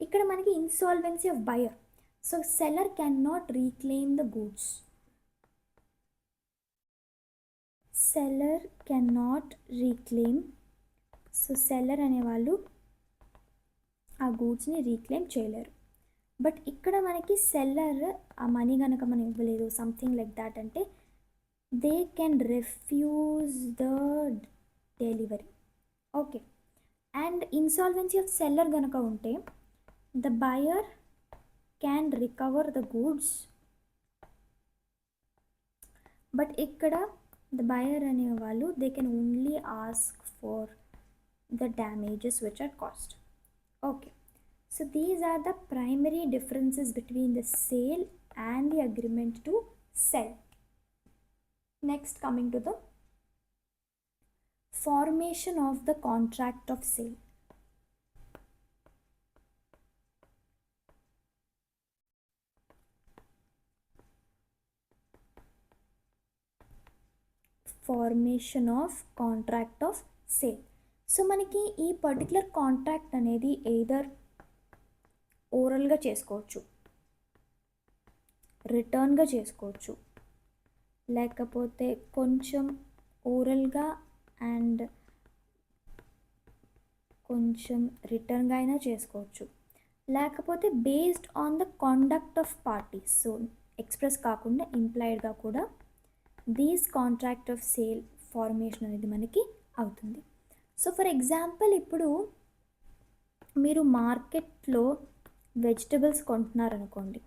ఇక్కడ మనకి insolvency of buyer. So seller can not reclaim the goods. Seller can not reclaim. So seller అనేవాళ్ళు ఆ గూడ్స్ని రీక్లెయిమ్ చేయలేరు. బట్ ఇక్కడ మనకి సెల్లర్ ఆ మనీ కనుక మనం ఇవ్వలేదు సంథింగ్ లైక్ దాట్ అంటే they can refuse the delivery. Okay, and insolvency of seller కనుక ఉంటే the buyer can recover the goods, but ఇక్కడ ద బయర్ అనేవాళ్ళు they can only ask for the damages which are cost. Okay, so these are the primary differences between the sale and the agreement to sell. Next, coming to the formation of the contract of sale. Formation of contract of sale. So మనకి ఈ particular contract అనేది either ఓరల్గా చేసుకోవచ్చు, రిటర్న్గా చేసుకోవచ్చు, లేకపోతే కొంచెం ఓరల్గా and కొంచెం రిటర్న్గా అయినా చేసుకోవచ్చు, లేకపోతే based on the conduct of parties. So express కాకుండా ఇంప్లాయిడ్గా కూడా these contract of sale formation అనేది మనకి అవుతుంది. సో ఫర్ ఎగ్జాంపుల్ ఇప్పుడు మీరు మార్కెట్లో వెజిటబుల్స్ కొంటున్నారనుకోండి,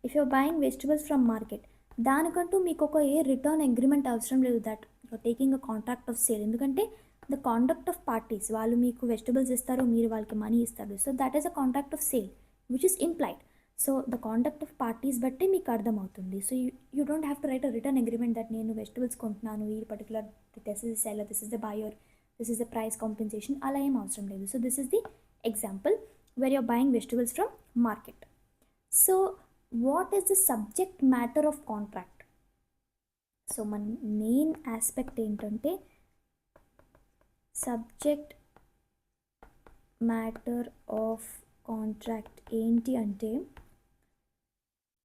if you're buying vegetables from market, దానికంటూ మీకు ఒక రిటర్న్ అగ్రిమెంట్ అవసరం లేదు, that you're taking a contract of sale. ఎందుకంటే ద కాండక్ట్ ఆఫ్ పార్టీస్, వాళ్ళు మీకు వెజిటబుల్స్ ఇస్తారు, మీరు వాళ్ళకి మనీ ఇస్తారు. So that is a contract of sale which is implied. So the conduct of parties బట్టి మీకు అర్థమవుతుంది. So you don't have to write a return agreement that నేను వెజిటబుల్స్ కొంటున్నాను, ఈ particular this is seller, this is the buyer, this is the price compensation, అలా ఏం అవసరం లేదు. So this is the example where you're buying vegetables from market. So what is the subject matter of contract? So మన main aspect ఏంటంటే subject matter of contract ఏంటి అంటే,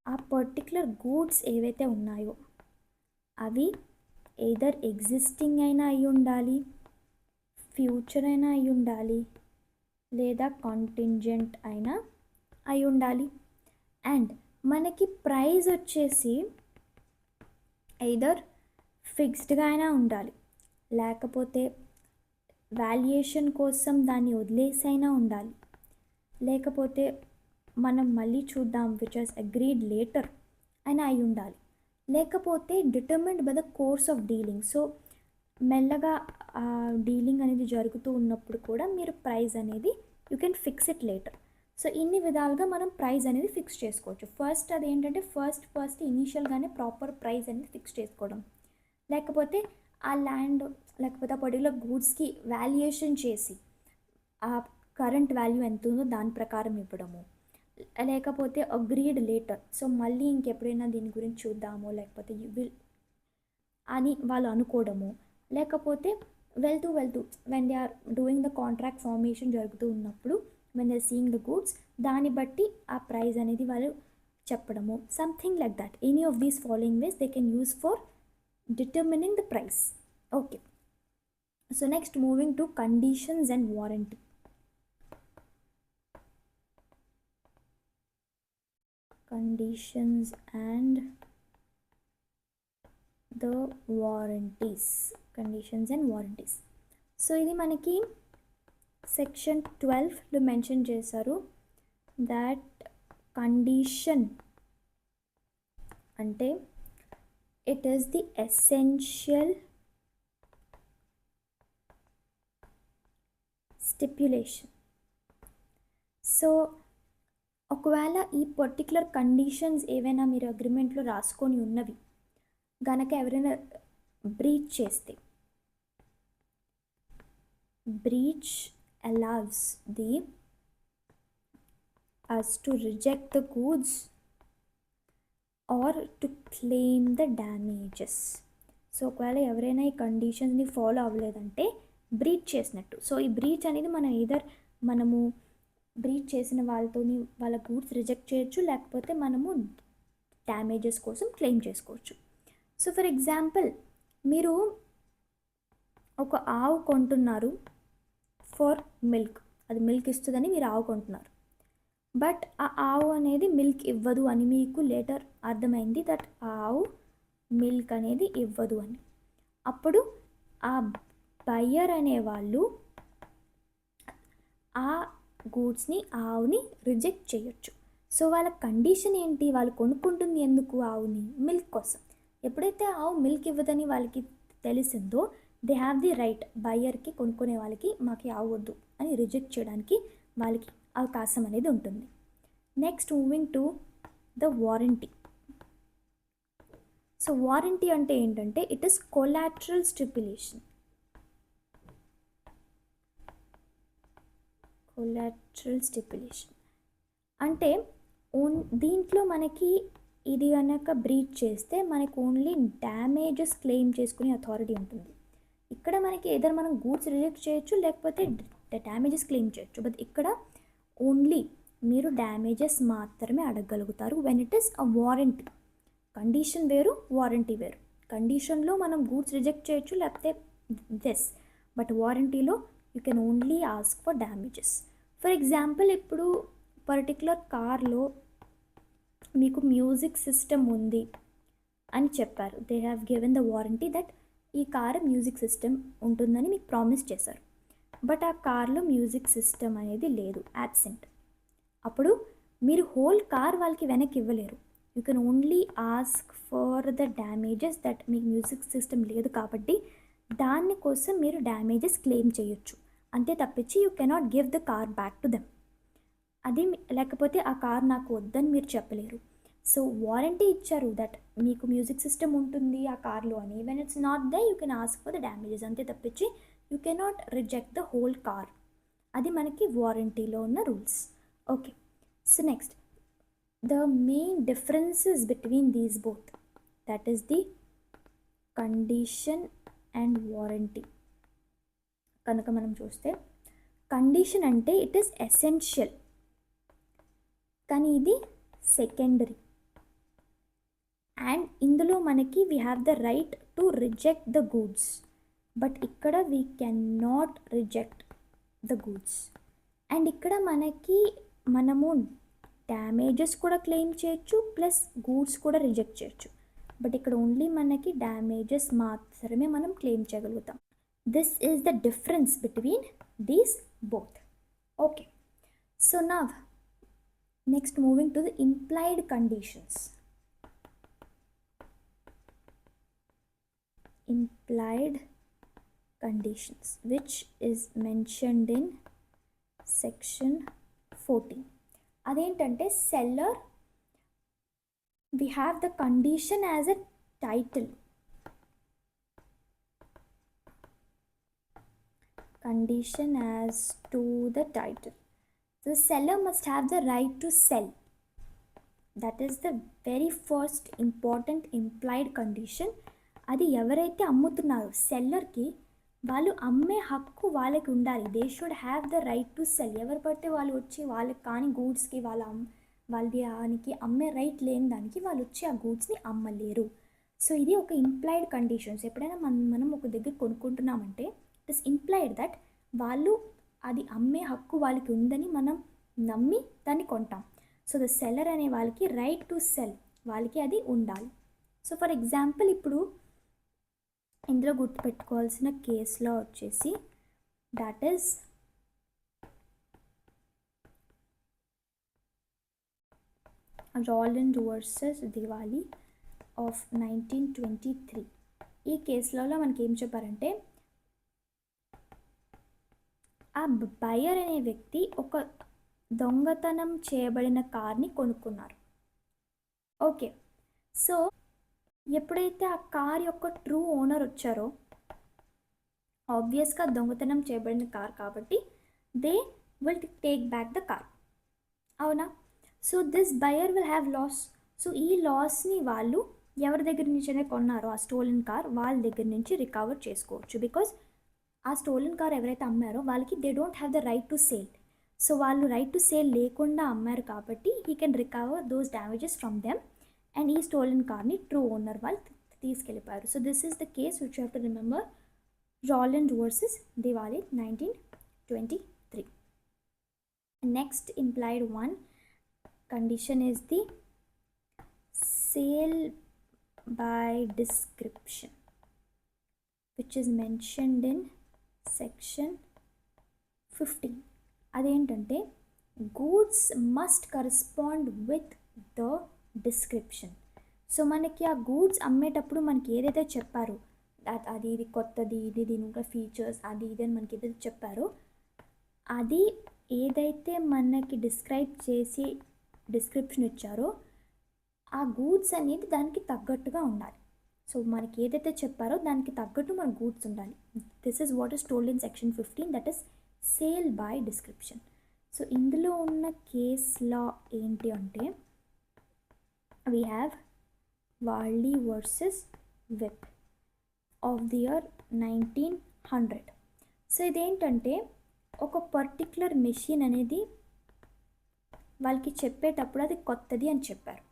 ఆ particular goods ఏవైతే ఉన్నాయో అవి ఎయిదర్ ఎగ్జిస్టింగ్ అయినా అయి ఉండాలి, ఫ్యూచర్ అయినా అయి ఉండాలి, లేదా కాంటింజెంట్ అయినా అయి ఉండాలి. అండ్ మనకి ప్రైస్ వచ్చేసి ఎయిదర్ ఫిక్స్డ్గా అయినా ఉండాలి, లేకపోతే వాల్యుయేషన్ కోసం దాన్ని వదిలేసైనా ఉండాలి, లేకపోతే మనం మళ్ళీ చూద్దాం విచ్ ఇస్ అగ్రీడ్ లేటర్ అయినా అయి ఉండాలి, లేకపోతే determined by the course of dealing. So మెల్లగా ఆ డీలింగ్ అనేది జరుగుతూ ఉన్నప్పుడు కూడా మీరు ప్రైస్ అనేది you can fix it later. So ఇన్ని విధాలుగా మనం ప్రైస్ అనేది ఫిక్స్ చేసుకోవచ్చు. ఫస్ట్ అది ఏంటంటే ఫస్ట్ ఇనీషియల్గానే ప్రాపర్ ప్రైస్ అనేది ఫిక్స్ చేసుకోవడం, లేకపోతే ఆ ల్యాండ్ లేకపోతే ఆ పర్టికులర్ గూడ్స్కి వాల్యుయేషన్ చేసి ఆ కరెంట్ వాల్యూ ఎంత ఉందో దాని ప్రకారం ఇవ్వడము, లేకపోతే అగ్రీడ్ లేటర్, సో మళ్ళీ ఇంకెప్పుడైనా దీని గురించి చూద్దాము, లేకపోతే యూ విల్ అని వాళ్ళు అనుకోవడము, లేకపోతే వెళ్తూ when they are doing the contract formation జరుగుతూ ఉన్నప్పుడు when they are seeing the goods, దాన్ని బట్టి ఆ ప్రైస్ అనేది వాళ్ళు చెప్పడము, something like that. Any of these following ways they can use for determining the price. Okay, so next moving to conditions and warranty. Conditions and the warranties. Conditions and warranties. So ఇది మనకి section 12లో mention చేశారు that condition అంటే it is the essential stipulation. So ఒకవేళ ఈ particular conditions ఏవైనా మీరు అగ్రిమెంట్లో రాసుకొని ఉన్నవి గనక ఎవరైనా బ్రీచ్ చేస్తే, breach allows us to reject the goods or to claim the damages. So ఒకవేళ ఎవరైనా ఈ కండిషన్స్ని ఫాలో అవ్వలేదంటే బ్రీచ్ చేసినట్టు. సో ఈ బ్రీచ్ అనేది మనము బ్రీచ్ చేసిన వాళ్ళతోని వాళ్ళ గూడ్స్ రిజెక్ట్ చేయొచ్చు, లేకపోతే మనము డ్యామేజెస్ కోసం క్లెయిమ్ చేసుకోవచ్చు. సో ఫర్ ఎగ్జాంపుల్, మీరు ఒక ఆవు కొంటున్నారు ఫర్ మిల్క్, అది మిల్క్ ఇస్తుందని మీరు ఆవు కొంటున్నారు, బట్ ఆ ఆవు అనేది మిల్క్ ఇవ్వదు అని మీకు లేటర్ అర్థమైంది దట్ ఆ ఆవు మిల్క్ అనేది ఇవ్వదు అని. అప్పుడు ఆ బయ్యర్ అనేవాళ్ళు ఆ గూడ్స్ని, ఆవుని రిజెక్ట్ చేయొచ్చు. సో వాళ్ళ కండిషన్ ఏంటి? వాళ్ళు కొనుక్కుంటుంది ఎందుకు ఆవుని? మిల్క్ కోసం. ఎప్పుడైతే ఆవు మిల్క్ ఇవ్వదని వాళ్ళకి తెలిసిందో దే హ్యావ్ ది రైట్, బయ్యర్కి, కొనుక్కునే వాళ్ళకి మాకు ఆవు వద్దు అని రిజెక్ట్ చేయడానికి వాళ్ళకి అవకాశం అనేది ఉంటుంది. Next moving to the warranty. So warranty అంటే ఏంటంటే it is collateral stipulation. Collateral stipulation అంటే దీంట్లో మనకి ఇది కనుక బ్రీచ్ చేస్తే మనకు ఓన్లీ డ్యామేజెస్ క్లెయిమ్ చేసుకునే అథారిటీ ఉంటుంది. ఇక్కడ మనకి ఏదైనా మనం గూడ్స్ రిజెక్ట్ చేయొచ్చు, లేకపోతే డ్యామేజెస్ క్లెయిమ్ చేయొచ్చు. బట్ ఇక్కడ ఓన్లీ మీరు డ్యామేజెస్ మాత్రమే అడగగలుగుతారు when it is a warranty. Condition వేరు, వారంటీ వేరు. కండిషన్లో మనం గూడ్స్ రిజెక్ట్ చేయొచ్చు, లేకపోతే దిస్, బట్ వారంటీలో you can only ask for damages. For example, ఇప్పుడు పర్టికులర్ కార్లో మీకు మ్యూజిక్ సిస్టమ్ ఉంది అని చెప్పారు. They have given the warranty that ఈ కార్ మ్యూజిక్ సిస్టమ్ ఉంటుందని మీకు ప్రామిస్ చేశారు. బట్ ఆ కార్లో మ్యూజిక్ సిస్టమ్ అనేది లేదు, యాబ్సెంట్. అప్పుడు మీరు హోల్ కార్ వాళ్ళకి వెనక్కి ఇవ్వలేరు. You can only ask for the damages that మీకు మ్యూజిక్ సిస్టమ్ లేదు కాబట్టి దానికోసం మీరు డ్యామేజెస్ క్లెయిమ్ చేయొచ్చు. అంతే తప్పించి you cannot give the car back to them. అది లేకపోతే ఆ కార్ నాకు వద్దని మీరు చెప్పలేరు. సో వారంటీ ఇచ్చారు దట్ మీకు మ్యూజిక్ సిస్టమ్ ఉంటుంది ఆ కార్లో అని. When it's not they you can ask for the damages. అంతే తప్పించి you cannot reject the whole car. అది మనకి వారంటీలో ఉన్న rules. Okay, so next the main differences between these both, that is the condition and warranty. కనుక మనం చూస్తే condition అంటే it is essential, కానీ ఇది సెకండరీ. అండ్ ఇందులో మనకి we have the right to reject the goods, but ఇక్కడ we can not reject the goods. And ఇక్కడ మనము డ్యామేజెస్ కూడా క్లెయిమ్ చేయొచ్చు ప్లస్ గూడ్స్ కూడా రిజెక్ట్ చేయొచ్చు. బట్ ఇక్కడ ఓన్లీ మనకి డ్యామేజెస్ మాత్రమే మనం క్లెయిమ్ చేయగలుగుతాం. This is the difference between these both. Okay, so now next moving to the implied conditions. Implied conditions which is mentioned in section 14. అదేంటంటే seller, we have the condition as a title. Condition as to the title. The seller must have the right to sell. That is the very first important implied condition. అది ఎవరైతే అమ్ముతున్నారో సెల్లర్కి వాళ్ళు అమ్మే హక్కు వాళ్ళకి ఉండాలి. They should have the right to cell. ఎవరు పడితే వాళ్ళు వచ్చి వాళ్ళకి కానీ గూడ్స్కి వాళ్ళకి అమ్మే రైట్ లేని దానికి వాళ్ళు వచ్చి ఆ గూడ్స్ని అమ్మలేరు. సో ఇది ఒక ఇంప్లాయిడ్ కండిషన్స్. ఎప్పుడైనా మనం ఒక దగ్గర కొనుక్కుంటున్నామంటే ఇట్ ఇస్ ఇంప్లాయిడ్ దట్ వాళ్ళు అది అమ్మే హక్కు వాళ్ళకి ఉందని మనం నమ్మి దాన్ని కొంటాం. సో ద సెల్లర్ అనే వాళ్ళకి రైట్ టు సెల్, వాళ్ళకి అది ఉండాలి. సో ఫర్ ఎగ్జాంపుల్ ఇప్పుడు ఇందులో గుర్తుపెట్టుకోవాల్సిన కేసులో వచ్చేసి that is Rowland versus Divall of 1923. ఈ కేసులో మనకి ఏం చెప్పారంటే ఆ బయర్ అనే వ్యక్తి ఒక దొంగతనం చేయబడిన కార్ని కొనుక్కున్నారు. ఓకే, సో ఎప్పుడైతే ఆ కార్ యొక్క ట్రూ ఓనర్ వచ్చారో ఆబ్వియస్గా దొంగతనం చేయబడిన కార్ కాబట్టి they will take back the car, అవునా? So this buyer will have loss. So ఈ లాస్ని వాళ్ళు ఎవరి దగ్గర నుంచైనా కొన్నారో ఆ స్టోలెన్ కార్ వాళ్ళ దగ్గర నుంచి రికవర్ చేసుకోవచ్చు. బికాజ్ ఆ స్టోలెన్ కార్ ఎవరైతే అమ్మారో వాళ్ళకి they don't have the right to sale. So వాళ్ళు రైట్ టు సేల్ లేకుండా అమ్మారు కాబట్టి he can recover those damages from them. And ఈ స్టోలెన్ కార్ని ట్రూ ఓనర్ వాళ్ళు తీసుకెళ్ళిపోయారు. So this is the case which you have to remember, Rowland versus Divall 1923. Next implied one condition is the sale by description, which is mentioned in section 15. అదేంటంటే goods must correspond with the description. So మనకి ఆ goods అమ్మేటప్పుడు మనకి ఏదైతే చెప్పారో అది ఇది కొత్తది, ఇది దీని ఇంకా ఫీచర్స్ అది ఇది అని మనకి ఏదైతే చెప్పారో అది ఏదైతే మనకి డిస్క్రైబ్ చేసి డిస్క్రిప్షన్ ఇచ్చారో ఆ గూడ్స్ అనేది దానికి తగ్గట్టుగా ఉండాలి. సో మనకి ఏదైతే చెప్పారో దానికి తగ్గట్టు మన గూడ్స్ ఉండాలి. This is what is told in section 15, that is sale by description. So ఇందులో ఉన్న కేస్ లా ఏంటి అంటే we have Warli versus whip of the year 1900. So ఇదేంటంటే ఒక పర్టిక్యులర్ మెషిన్ అనేది వాళ్ళకి చెప్పేటప్పుడు అది కొత్తది అని చెప్పారు,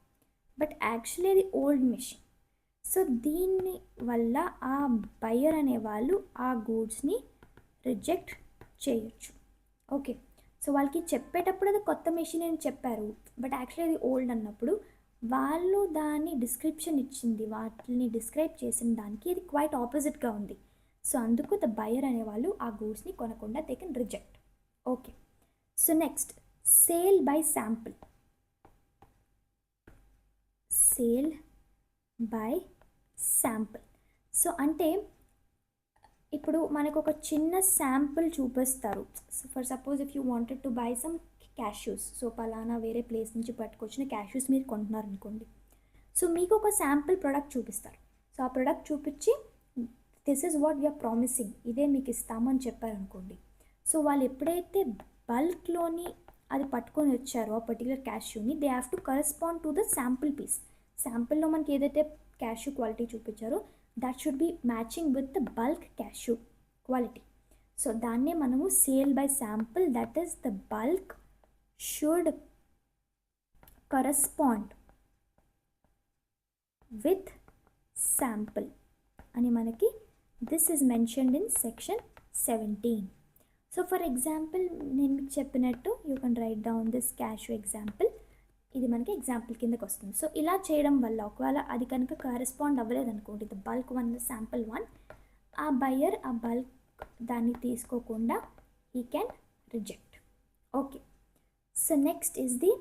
బట్ యాక్చువల్లీ అది ఓల్డ్ మెషిన్. సో దీని వల్ల ఆ బయర్ అనేవాళ్ళు ఆ గూడ్స్ని రిజెక్ట్ చేయొచ్చు. ఓకే, సో వాళ్ళకి చెప్పేటప్పుడు అది కొత్త మెషిన్ అని చెప్పారు, బట్ యాక్చువల్లీ అది ఓల్డ్ అన్నప్పుడు వాళ్ళు దాని డిస్క్రిప్షన్ ఇచ్చింది, వాటిని డిస్క్రైబ్ చేసిన దానికి ఇది క్వైట్ ఆపోజిట్గా ఉంది. సో అందుకు ద బయర్ అనేవాళ్ళు ఆ గూడ్స్ని కొనకుండా they can reject. Okay, so next sale by sample. Sale by sample. So అంటే ఇప్పుడు మనకు ఒక చిన్న శాంపుల్ చూపిస్తారు. For suppose if you wanted to buy some cashews, so పలానా వేరే ప్లేస్ నుంచి పట్టుకొచ్చిన క్యాష్యూస్ మీరు కొంటున్నారు అనుకోండి. సో మీకు ఒక శాంపుల్ ప్రోడక్ట్ చూపిస్తారు. సో ఆ ప్రోడక్ట్ చూపించి this is what you're promising, ఇదే మీకు ఇస్తామని చెప్పారనుకోండి. సో వాళ్ళు ఎప్పుడైతే బల్క్లోని అది పట్టుకొని వచ్చారో ఆ పర్టికులర్ క్యాష్యూని, they have to correspond to the sample piece. శాంపుల్లో మనకి ఏదైతే క్యాష్యూ క్వాలిటీ చూపించారో that should be matching with the bulk cashew quality. So దాన్నే మనము sale by sample, that is the bulk should correspond with sample అని మనకి this is mentioned in section 17. So for example నేను మీకు చెప్పినట్టు you can write down this cashew example. ఇది మనకి example కిందకి వస్తుంది. సో ఇలా చేయడం వల్ల ఒకవేళ అది కనుక కరెస్పాండ్ అవ్వలేదు అనుకోండి, the bulk one, the sample one, ఆ బయ్యర్ ఆ బల్క్ దాన్ని తీసుకోకుండా he can reject. Okay, so next is the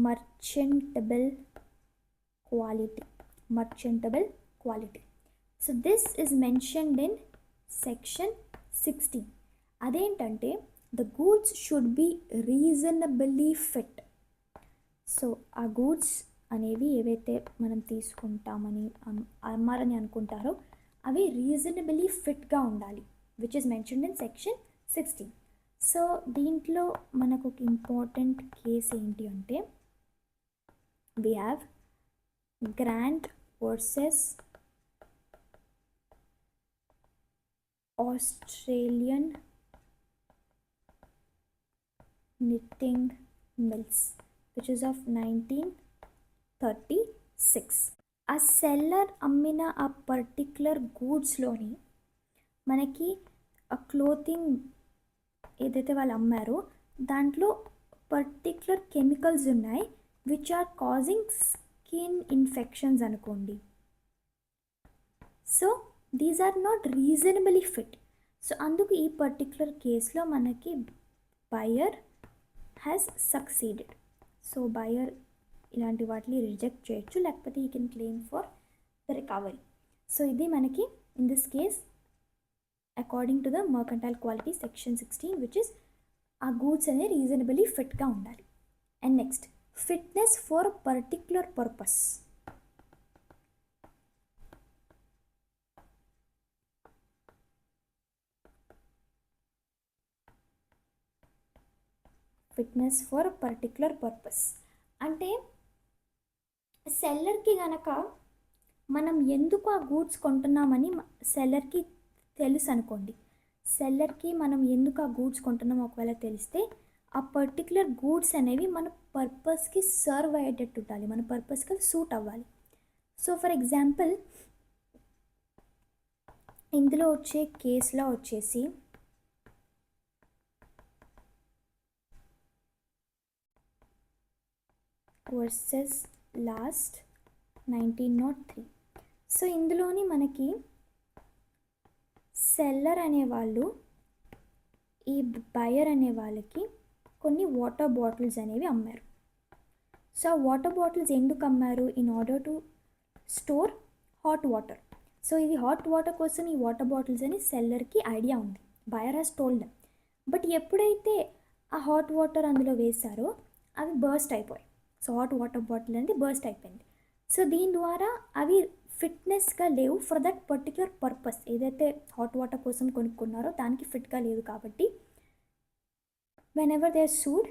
merchantable quality. Merchantable quality. So this is mentioned in section 16. అదేంటంటే the goods should be reasonably fit. So ఆ goods అనేవి ఏవైతే మనం తీసుకుంటామని అమ్మారని అనుకుంటారో అవి రీజనబుల్లీ ఫిట్గా ఉండాలి, which is mentioned in section 16. So దీంట్లో మనకు ఒక ఇంపార్టెంట్ కేస్ ఏంటి అంటే we have Grant versus Australian Knitting Mills, which is of 1936. ఆ సెల్లర్ అమ్మిన ఆ పర్టిక్యులర్ గూడ్స్లోని మనకి ఆ క్లోతింగ్ ఏదైతే వాళ్ళు అమ్మారో దాంట్లో పర్టిక్యులర్ కెమికల్స్ ఉన్నాయి which are causing skin infections అనుకోండి. So these are not reasonably fit. So అందుకు ఈ పర్టిక్యులర్ కేసులో మనకి buyer has succeeded. So buyer ఇలాంటి వాటిని రిజెక్ట్ చేయొచ్చు, లేకపోతే you can claim for the recovery. So ఇది మనకి in this case according to the mercantile quality section 16, which is ఆ గూడ్స్ అనేది రీజనబుల్లీ ఫిట్గా ఉండాలి. And next fitness for particular purpose. Fitness for particular purpose అంటే సెల్లర్కి గనక మనం ఎందుకు ఆ గూడ్స్ కొంటున్నామని సెల్లర్కి తెలుసు అనుకోండి. సెల్లర్కి మనం ఎందుకు ఆ గూడ్స్ కొంటున్నామో ఒకవేళ తెలిస్తే ఆ పర్టిక్యులర్ గూడ్స్ అనేవి మన పర్పస్కి సర్వ్ అయ్యేటట్టు ఉండాలి, మన పర్పస్కి సూట్ అవ్వాలి. సో ఫర్ ఎగ్జాంపుల్ ఇందులో వచ్చే కేసులో వచ్చేసి వర్సెస్ లాస్ట్ 1903. సో ఇందులోని మనకి సెల్లర్ అనేవాళ్ళు ఈ బయర్ అనే వాళ్ళకి కొన్ని వాటర్ బాటిల్స్ అనేవి అమ్మారు. సో ఆ వాటర్ బాటిల్స్ ఎందుకు అమ్మారు? In order to store hot water. So ఇది హాట్ వాటర్ కోసం ఈ వాటర్ బాటిల్స్ అని సెల్లర్కి ఐడియా ఉంది, buyer has told them. But ఎప్పుడైతే ఆ హాట్ వాటర్ అందులో వేశారో అవి బర్స్ట్ అయిపోయాయి. సో హాట్ వాటర్ బాటిల్ అనేది బర్స్ట్ అయిపోయింది. సో దీని ద్వారా అవి ఫిట్నెస్గా లేవు ఫర్ దట్ పర్టిక్యులర్ పర్పస్. ఏదైతే హాట్ వాటర్ కోసం కొనుక్కున్నారో దానికి ఫిట్గా లేదు కాబట్టి వెన్ ఎవర్ దే సూడ్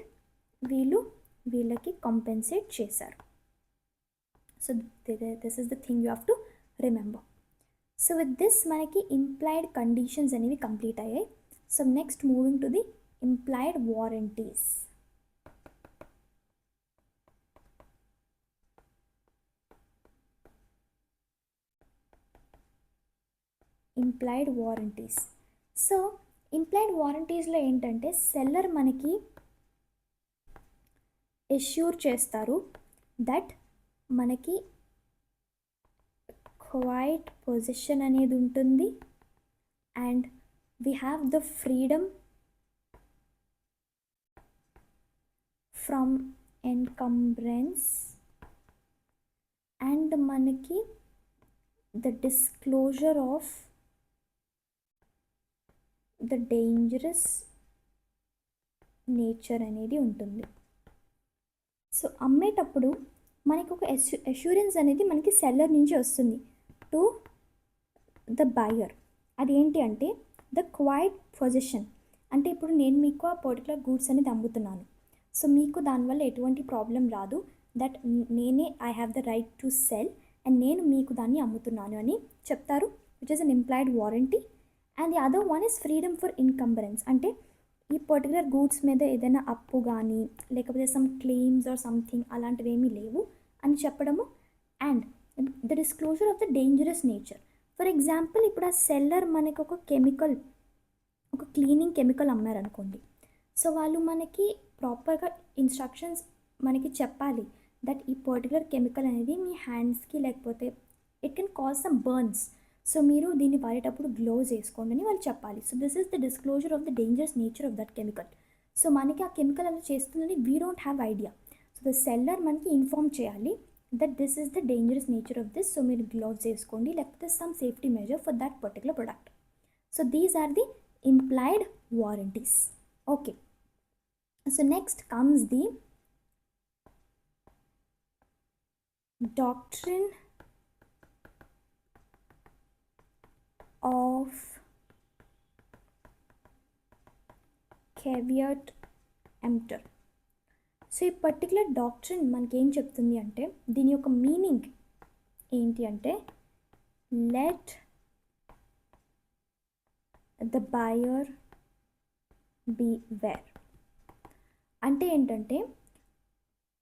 వీళ్ళకి కాంపెన్సేట్ చేశారు. So this is the thing you have to remember. So with this మనకి ఇంప్లాయిడ్ కండిషన్స్ అనేవి కంప్లీట్ అయ్యాయి. So next moving to the implied warranties. Implied warranties. So implied వారంటీస్లో ఏంటంటే seller మనకి assure చేస్తారు that మనకి క్వైట్ పొజిషన్ అనేది ఉంటుంది and we have the freedom from encumbrance and మనకి the disclosure of the dangerous nature అనేది ఉంటుంది. సో అమ్మేటప్పుడు మనకి ఒక అష్యూరెన్స్ అనేది మనకి సెల్లర్ నుంచి వస్తుంది టు ద బయర్. అదేంటి అంటే ద క్వైట్ పొజిషన్. అంటే ఇప్పుడు నేను మీకు ఆ పర్టికులర్ గూడ్స్ అనేది అమ్ముతున్నాను, సో మీకు దానివల్ల ఎటువంటి ప్రాబ్లం రాదు, దట్ నేనే I have the right to cell and నేను మీకు దాన్ని అమ్ముతున్నాను అని చెప్తారు, which is an implied warranty. And the other one is freedom for encumbrance. అంటే ఈ పర్టికులర్ గూడ్స్ మీద ఏదైనా అప్పు కానీ లేకపోతే సమ్ క్లెయిమ్స్ ఆర్ సంథింగ్ అలాంటివి ఏమీ లేవు అని చెప్పడము. And the disclosure of the dangerous nature. For example ఇప్పుడు ఆ సెల్లర్ మనకి ఒక కెమికల్, ఒక క్లీనింగ్ కెమికల్ అమ్మారనుకోండి, సో వాళ్ళు మనకి ప్రాపర్గా ఇన్స్ట్రక్షన్స్ మనకి చెప్పాలి దట్ ఈ పర్టికులర్ కెమికల్ అనేది మీ హ్యాండ్స్కి లేకపోతే it can cause some burns, so మీరు దీన్ని వాడేటప్పుడు గ్లోవ్స్ వేసుకోండి అని వాళ్ళు చెప్పాలి. So this is the disclosure of the dangerous nature of that chemical. So మనకి ఆ కెమికల్ అలా చేస్తుందని we don't have idea. So the seller మనకి ఇన్ఫార్మ్ చేయాలి that this is the dangerous nature of this, so మీరు gloves వేసుకోండి లేకపోతే some safety measure for that particular product. So these are the implied warranties. Okay, so next comes the doctrine of caveat emptor. So ఈ particular doctrine మనకి ఏం చెప్తుంది అంటే దీని యొక్క మీనింగ్ ఏంటి అంటే let the buyer beware. అంటే ఏంటంటే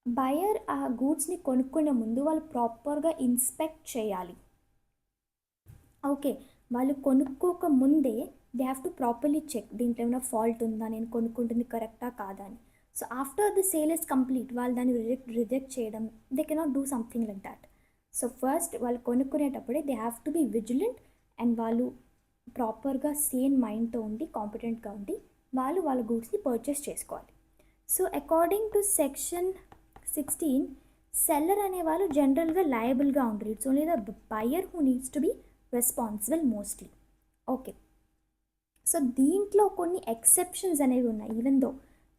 బయర్ ఆ గూడ్స్ని కొనుక్కునే ముందు వాళ్ళు ప్రాపర్గా ఇన్స్పెక్ట్ చేయాలి. ఓకే, వాళ్ళు కొనుక్కోక ముందే they have to properly check దీంట్లో ఏమైనా ఫాల్ట్ ఉందా, నేను కొనుక్కుంటుంది కరెక్టా కాదా అని. So after the sale is complete వాళ్ళు దాన్ని రిజెక్ట్ చేయడం, they cannot do something like that. So first వాళ్ళు కొనుక్కునేటప్పుడే they have to be vigilant and వాళ్ళు ప్రాపర్గా సేన్ మైండ్తో ఉండి కాంపిటెంట్గా ఉండి వాళ్ళ గూడ్స్ని పర్చేస్ చేసుకోవాలి. So according to section 16 seller అనేవాళ్ళు జనరల్గా లయబుల్గా ఉండరు. It's only the buyer who needs to be responsible mostly. Okay, so దీంట్లో కొన్ని ఎక్సెప్షన్స్ అనేవి ఉన్నాయి. Even though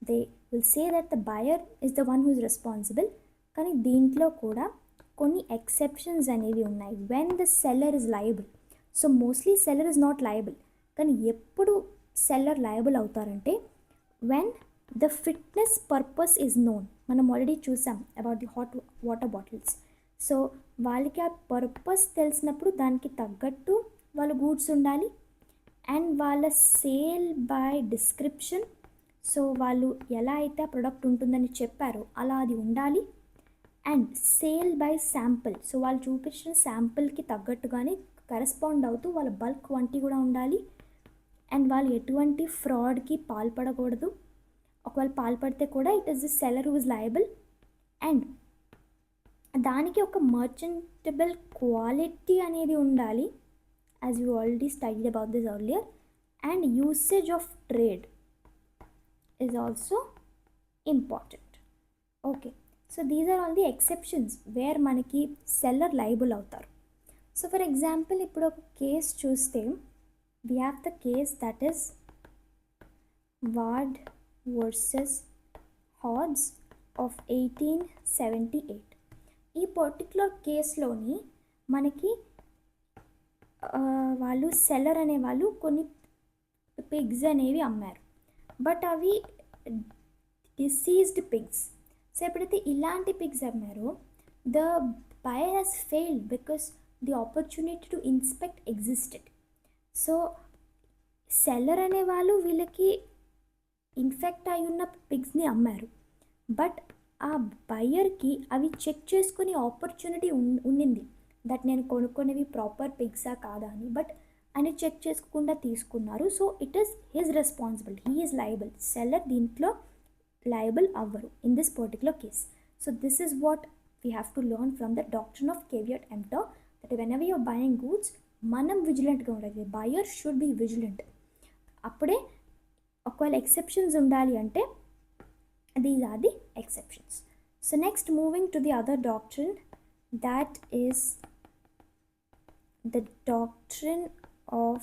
they will say that the buyer is the one who is responsible, కానీ దీంట్లో కూడా కొన్ని ఎక్సెప్షన్స్ అనేవి ఉన్నాయి when the seller is liable. So mostly seller is not liable, కానీ ఎప్పుడు సెల్లర్ లయబుల్ అవుతారంటే when the fitness purpose is known. మనం ఆల్రెడీ చూసాం about the hot water bottles. So వాళ్ళకి ఆ పర్పస్ తెలిసినప్పుడు దానికి తగ్గట్టు వాళ్ళ గూడ్స్ ఉండాలి. అండ్ వాళ్ళ సేల్ బై డిస్క్రిప్షన్, సో వాళ్ళు ఎలా అయితే ఆ ప్రొడక్ట్ ఉంటుందని చెప్పారో అలా అది ఉండాలి. And sale by sample, so వాళ్ళు చూపించిన శాంపుల్కి తగ్గట్టుగానే కరెస్పాండ్ అవుతూ వాళ్ళ బల్క్ క్వాంటిటీ కూడా ఉండాలి. అండ్ వాళ్ళు ఎటువంటి ఫ్రాడ్కి పాల్పడకూడదు. ఒకవేళ పాల్పడితే కూడా it is the seller who is liable. And దానికి ఒక మర్చెంటబుల్ క్వాలిటీ అనేది ఉండాలి, as you already studied about this earlier. And usage of trade is also important. Okay, so these are all the exceptions where మనకి seller liable అవుతారు. So for example ఇప్పుడు ఒక case చూస్తే we have the case that is Ward versus Hodges of 1878. ఈ particular కేసులోని మనకి వాళ్ళు seller అనే వాళ్ళు కొన్ని పిగ్స్ అనేవి అమ్మారు, బట్ అవి డిసీజ్డ్ పిగ్స్. సో ఎప్పుడైతే ఇలాంటి పిగ్స్ అమ్మారో the buyer has failed because the opportunity to inspect existed. So seller అనేవాళ్ళు వీళ్ళకి ఇన్ఫెక్ట్ అయి ఉన్న పిగ్స్ని అమ్మారు, బట్ ఆ బయర్కి అవి చెక్ చేసుకునే ఆపర్చునిటీ ఉండింది దట్ నేను కొనుక్కునేవి ప్రాపర్ పిగ్సా కాదా అని. బట్ ఆయన చెక్ చేసుకోకుండా తీసుకున్నారు. So it is his responsible, he is liable. Seller దీంట్లో లయబుల్ అవ్వరు in this particular case. So this is what we have to learn from the doctrine of caveat emptor that whenever you're buying goods మనం విజిలెంట్గా ఉండాలి, buyer should be vigilant. అప్పుడే ఒకవేళ exceptions ఉండాలి అంటే these are the exceptions. So next moving to the other doctrine, that is the doctrine of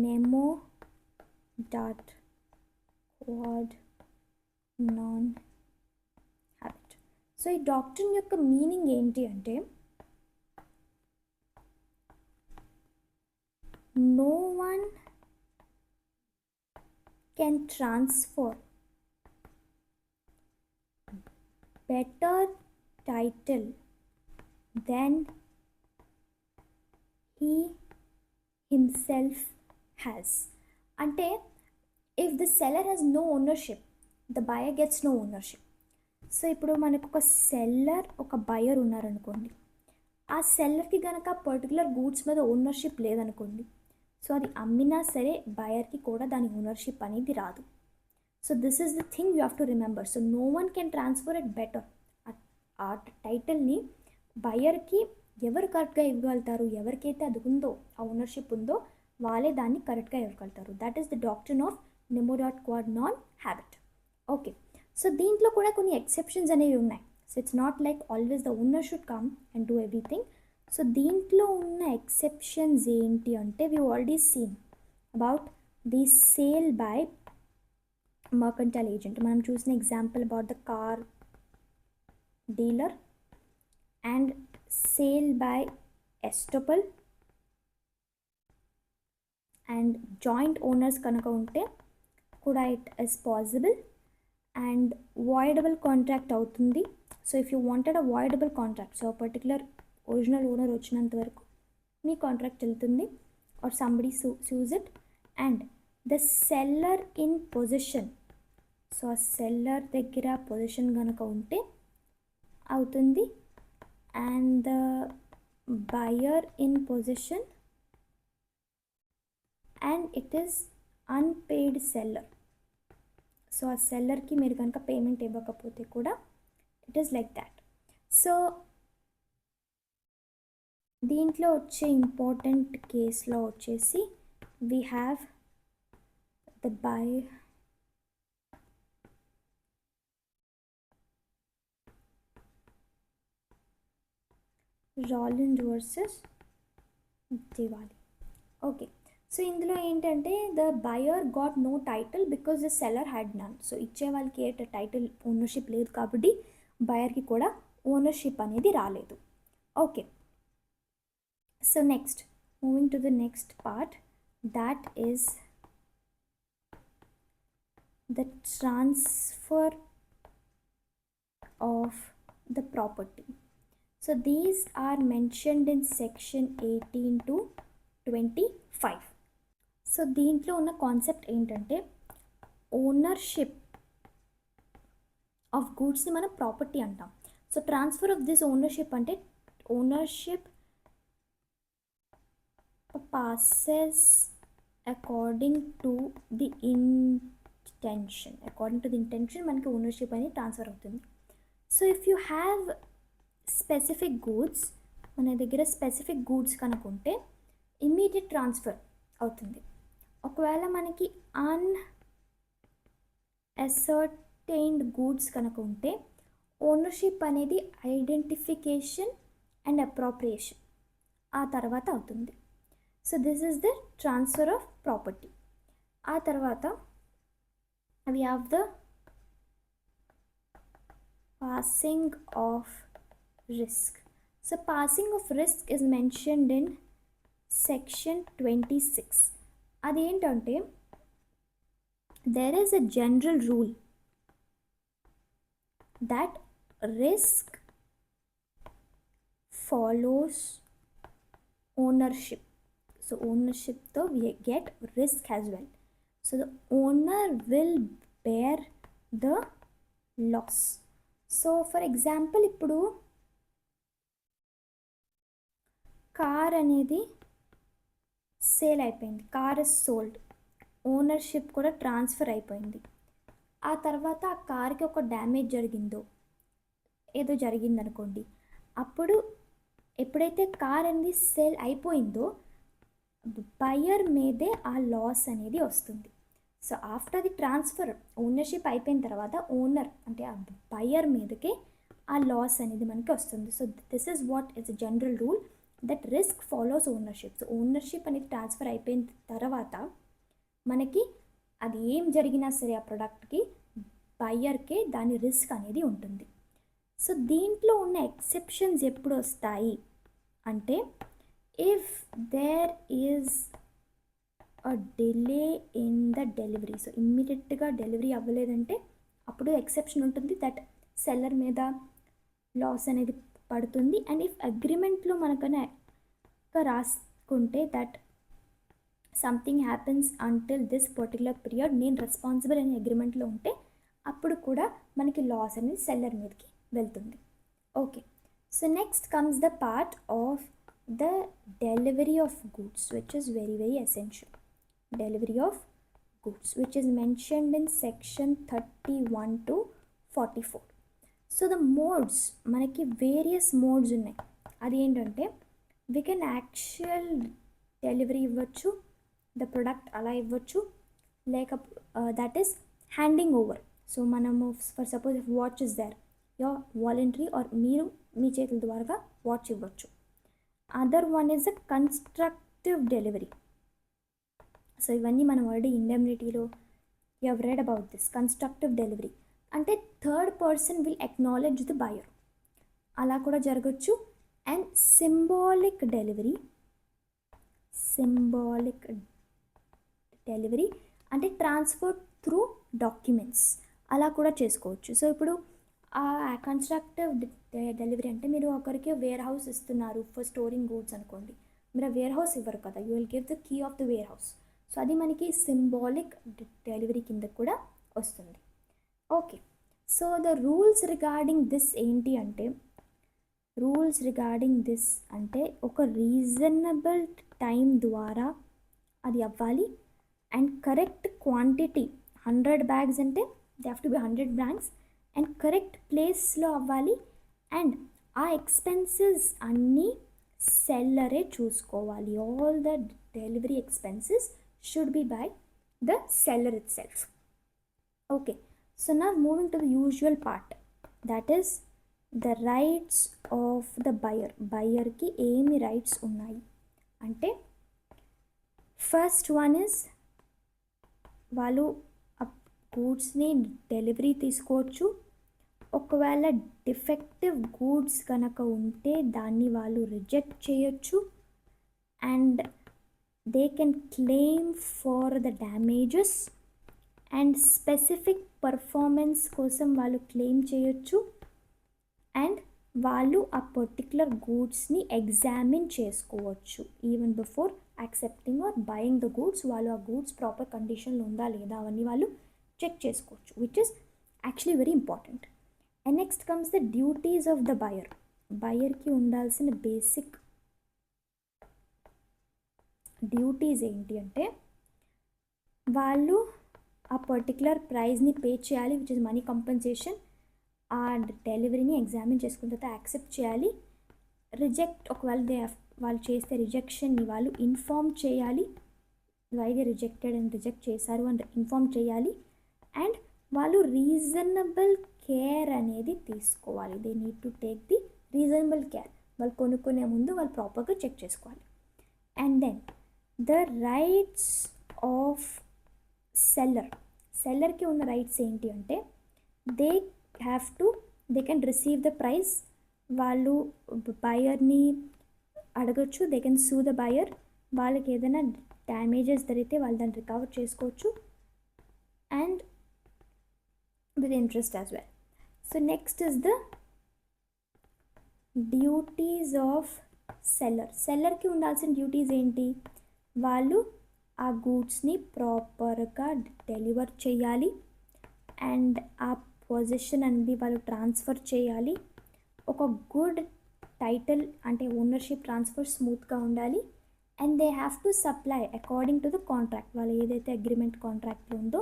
nemo dot quod non habet. So ఈ doctrine యొక్క meaning ఏంటి అంటే, no one can transfer better title than he himself has. అంటే if the seller has no ownership, the buyer gets no ownership. So ఇప్పుడు మనకు ఒక seller ఒక buyer ఉన్నారనుకోండి, ఆ సెల్లర్కి కనుక పర్టికులర్ గూడ్స్ మీద ఓనర్షిప్ లేదనుకోండి, సో అది అమ్మినా సరే బయర్కి కూడా దాని ఓనర్షిప్ అనేది రాదు. So this is the thing you have to remember. So no one can transfer it better. ఆ టైటిల్ని బయర్కి ఎవరు కరెక్ట్గా ఇవ్వగలుగుతారు, ఎవరికైతే అది ఉందో ఆ ఓనర్షిప్ ఉందో వాళ్ళే దాన్ని కరెక్ట్గా ఇవ్వగలుగుతారు. That is the doctrine of nemo dat quod non habet. Okay, so దీంట్లో కూడా కొన్ని ఎక్సెప్షన్స్ అనేవి ఉన్నాయి. So it's not like always the owner should come and do everything. So దీంట్లో ఉన్న ఎక్సెప్షన్స్ ఏంటి అంటే, we already seen about the sale by mercantile agent. మనం చూసిన example about the car dealer and sale by estoppel and joint owners కనుక ఉంటే కూడా it is possible. And voidable contract అవుతుంది. So if you wanted a voidable contract, so particular original owner వచ్చినంత వరకు మీ contract వెళ్తుంది, or somebody sues it. And the seller in possession, so ఆ seller దగ్గర పొజిషన్ కనుక ఉంటే అవుతుంది. And the buyer in possession and it is unpaid seller. So ఆ సెల్లర్కి మీరు కనుక పేమెంట్ ఇవ్వకపోతే కూడా it is like that. So దీంట్లో వచ్చే ఇంపార్టెంట్ కేసులో వచ్చేసి we have the Rowland versus Diwali. Okay, so ఇందులో ఏంటంటే the buyer got no title because the seller had none. So ఇచ్చే వాళ్ళకి ఏ టైటిల్ ఓనర్షిప్ లేదు కాబట్టి బయర్కి కూడా ఓనర్షిప్ అనేది రాలేదు. Okay, so next moving to the next part, that is the transfer of the property. So these are mentioned in section 18 to 25. So దీంట్లో ఉన్న concept ఏంటంటే, ఓనర్షిప్ ఆఫ్ గూడ్స్ని మనం ప్రాపర్టీ అంటాం. So transfer of this ownership అంటే ownership passes according to the intention. According to the intention మనకి ownership అనేది transfer అవుతుంది. So if you have specific goods, మన దగ్గర స్పెసిఫిక్ గూడ్స్ కనుక ఉంటే ఇమ్మీడియట్ ట్రాన్స్ఫర్ అవుతుంది. ఒకవేళ మనకి అన్అసర్టైన్డ్ గూడ్స్ కనుక ఉంటే ఓనర్షిప్ అనేది ఐడెంటిఫికేషన్ అండ్ అప్రోప్రియేషన్ ఆ తర్వాత అవుతుంది. So this is the transfer of property. ఆ తర్వాత we have the passing of risk. So passing of risk is mentioned in section 26. అదేంటంటే, there is a general rule that risk follows ownership. So ownership తో we get risk as well. So the owner will bear the loss. So for example, ఇప్పుడు car అనేది sale అయిపోయింది, car is sold, ownership కూడా transfer అయిపోయింది. ఆ తర్వాత ఆ కార్కి ఒక డ్యామేజ్ జరిగిందో, ఏదో జరిగిందనుకోండి, అప్పుడు ఎప్పుడైతే కార్ అనేది సేల్ అయిపోయిందో బయర్ మీదే ఆ లాస్ అనేది వస్తుంది. So after the transfer ownership అయిపోయిన తర్వాత ఓనర్ అంటే ఆ బయర్ మీదకే ఆ లాస్ అనేది మనకి వస్తుంది. So this is what is general rule that risk follows ownership. So ownership అనేది ట్రాన్స్ఫర్ అయిపోయిన తర్వాత మనకి అది ఏం జరిగినా సరే ఆ ప్రోడక్ట్కి బయ్యర్కే దాని రిస్క్ అనేది ఉంటుంది. సో దీంట్లో ఉన్న ఎక్సెప్షన్స్ ఎప్పుడు వస్తాయి అంటే if there is a delay in the delivery. So ఇమ్మీడియట్గా డెలివరీ అవ్వలేదంటే అప్పుడు ఎక్సెప్షన్ ఉంటుంది దట్ సెల్లర్ మీద లాస్ అనేది పడుతుంది. అండ్ ఇఫ్ అగ్రిమెంట్లో మనకన్నా రాసుకుంటే that something happens until this particular period నేను రెస్పాన్సిబుల్ అనే అగ్రిమెంట్లో ఉంటే అప్పుడు కూడా మనకి లాస్ అనేది సెల్లర్ మీదకి వెళ్తుంది. Okay, so next comes the part of the delivery of goods which is very very essential. Delivery of goods which is mentioned in section 31 to 44. So the modes మనకి various modes ఉన్నాయి. అది ఏంటంటే we can actual delivery ఇవ్వచ్చు, the product అలా ఇవ్వచ్చు, లేక that is handing over. So మనము for suppose if watch is there your voluntary or మీరు మీ చేతుల ద్వారా వాచ్ ఇవ్వచ్చు. Other one is a constructive delivery. So ఇవన్నీ మనం ఆల్రెడీ ఇండెమ్నిటీలో you have read about this. Constructive delivery అంటే third person will acknowledge the buyer, అలా కూడా జరగచ్చు. And symbolic delivery, symbolic delivery అంటే ట్రాన్స్ఫర్ త్రూ డాక్యుమెంట్స్, అలా కూడా చేసుకోవచ్చు. సో ఇప్పుడు ఆ కన్స్ట్రక్టివ్ డెలివరీ అంటే మీరు ఒకరికి వేర్ హౌస్ ఇస్తున్నారు ఫర్ స్టోరింగ్ గూడ్స్ అనుకోండి, మీరు ఆ వేర్ హౌస్ ఇవ్వరు కదా, you will give the key of the warehouse. So అది మనకి సింబాలిక్ డెలివరీ కింద కూడా వస్తుంది. Okay, so the rules regarding this ఏంటి అంటే, రూల్స్ రిగార్డింగ్ దిస్ అంటే ఒక రీజనబుల్ టైం ద్వారా అది అవ్వాలి. అండ్ కరెక్ట్ క్వాంటిటీ 100 bags అంటే they have to be 100 bags and correct ప్లేస్లో అవ్వాలి. అండ్ ఆ ఎక్స్పెన్సెస్ అన్నీ సెల్లరే చూసుకోవాలి. All the delivery expenses should be by the seller it self. Okay, so now moving to the usual part, that is the rights of the buyer. బయర్కి ఏమి rights ఉన్నాయి అంటే first one is వాళ్ళు ఆ గూడ్స్ని delivery తీసుకోవచ్చు. ఒకవేళ defective goods కనుక ఉంటే దాన్ని వాళ్ళు రిజెక్ట్ చేయొచ్చు. And they can claim for the damages and specific performance కోసం వాళ్ళు క్లెయిమ్ చేయొచ్చు. అండ్ వాళ్ళు ఆ పర్టికులర్ గూడ్స్ని ఎగ్జామిన్ చేసుకోవచ్చు even before accepting or buying the goods. వాళ్ళు ఆ గూడ్స్ ప్రాపర్ కండిషన్లో ఉందా లేదా అవన్నీ వాళ్ళు చెక్ చేసుకోవచ్చు, which is actually very important. And next comes the duties of the buyer. బయర్కి ఉండాల్సిన బేసిక్ డ్యూటీస్ ఏంటి అంటే వాళ్ళు ఆ పర్టికులర్ ప్రైజ్ని పే చేయాలి, విచ్ ఇస్ మనీ కంపెన్సేషన్. ఆ డెలివరీని ఎగ్జామిన్ చేసుకున్న తర్వాత యాక్సెప్ట్ చేయాలి. రిజెక్ట్ ఒకవేళ వాళ్ళు చేస్తే రిజెక్షన్ని వాళ్ళు ఇన్ఫామ్ చేయాలి, why they rejected and reject చేశారు అని ఇన్ఫామ్ చేయాలి. అండ్ వాళ్ళు రీజనబుల్ కేర్ అనేది తీసుకోవాలి. They need to take the reasonable care. వాళ్ళు కొనుక్కునే ముందు వాళ్ళు ప్రాపర్గా చెక్ చేసుకోవాలి. And then the rights of సెల్లర్కి ఉన్న రైట్స్ ఏంటి అంటే they can receive the price. వాళ్ళు బయర్ని అడగచ్చు, they can sue the buyer. వాళ్ళకి ఏదైనా డ్యామేజెస్ జరిగితే వాళ్ళు దాన్ని రికవర్ చేసుకోవచ్చు and with interest as well. So next is the duties of సెల్లర్కి ఉండాల్సిన డ్యూటీస్ ఏంటి, వాళ్ళు ఆ గూడ్స్ని ప్రాపర్గా డెలివర్ చేయాలి. అండ్ ఆ పొజిషన్ అనేది వాళ్ళు ట్రాన్స్ఫర్ చేయాలి. ఒక గుడ్ టైటిల్ అంటే ఓనర్షిప్ ట్రాన్స్ఫర్ స్మూత్గా ఉండాలి. And they have to supply according to the contract. వాళ్ళు ఏదైతే అగ్రిమెంట్ కాంట్రాక్ట్లో ఉందో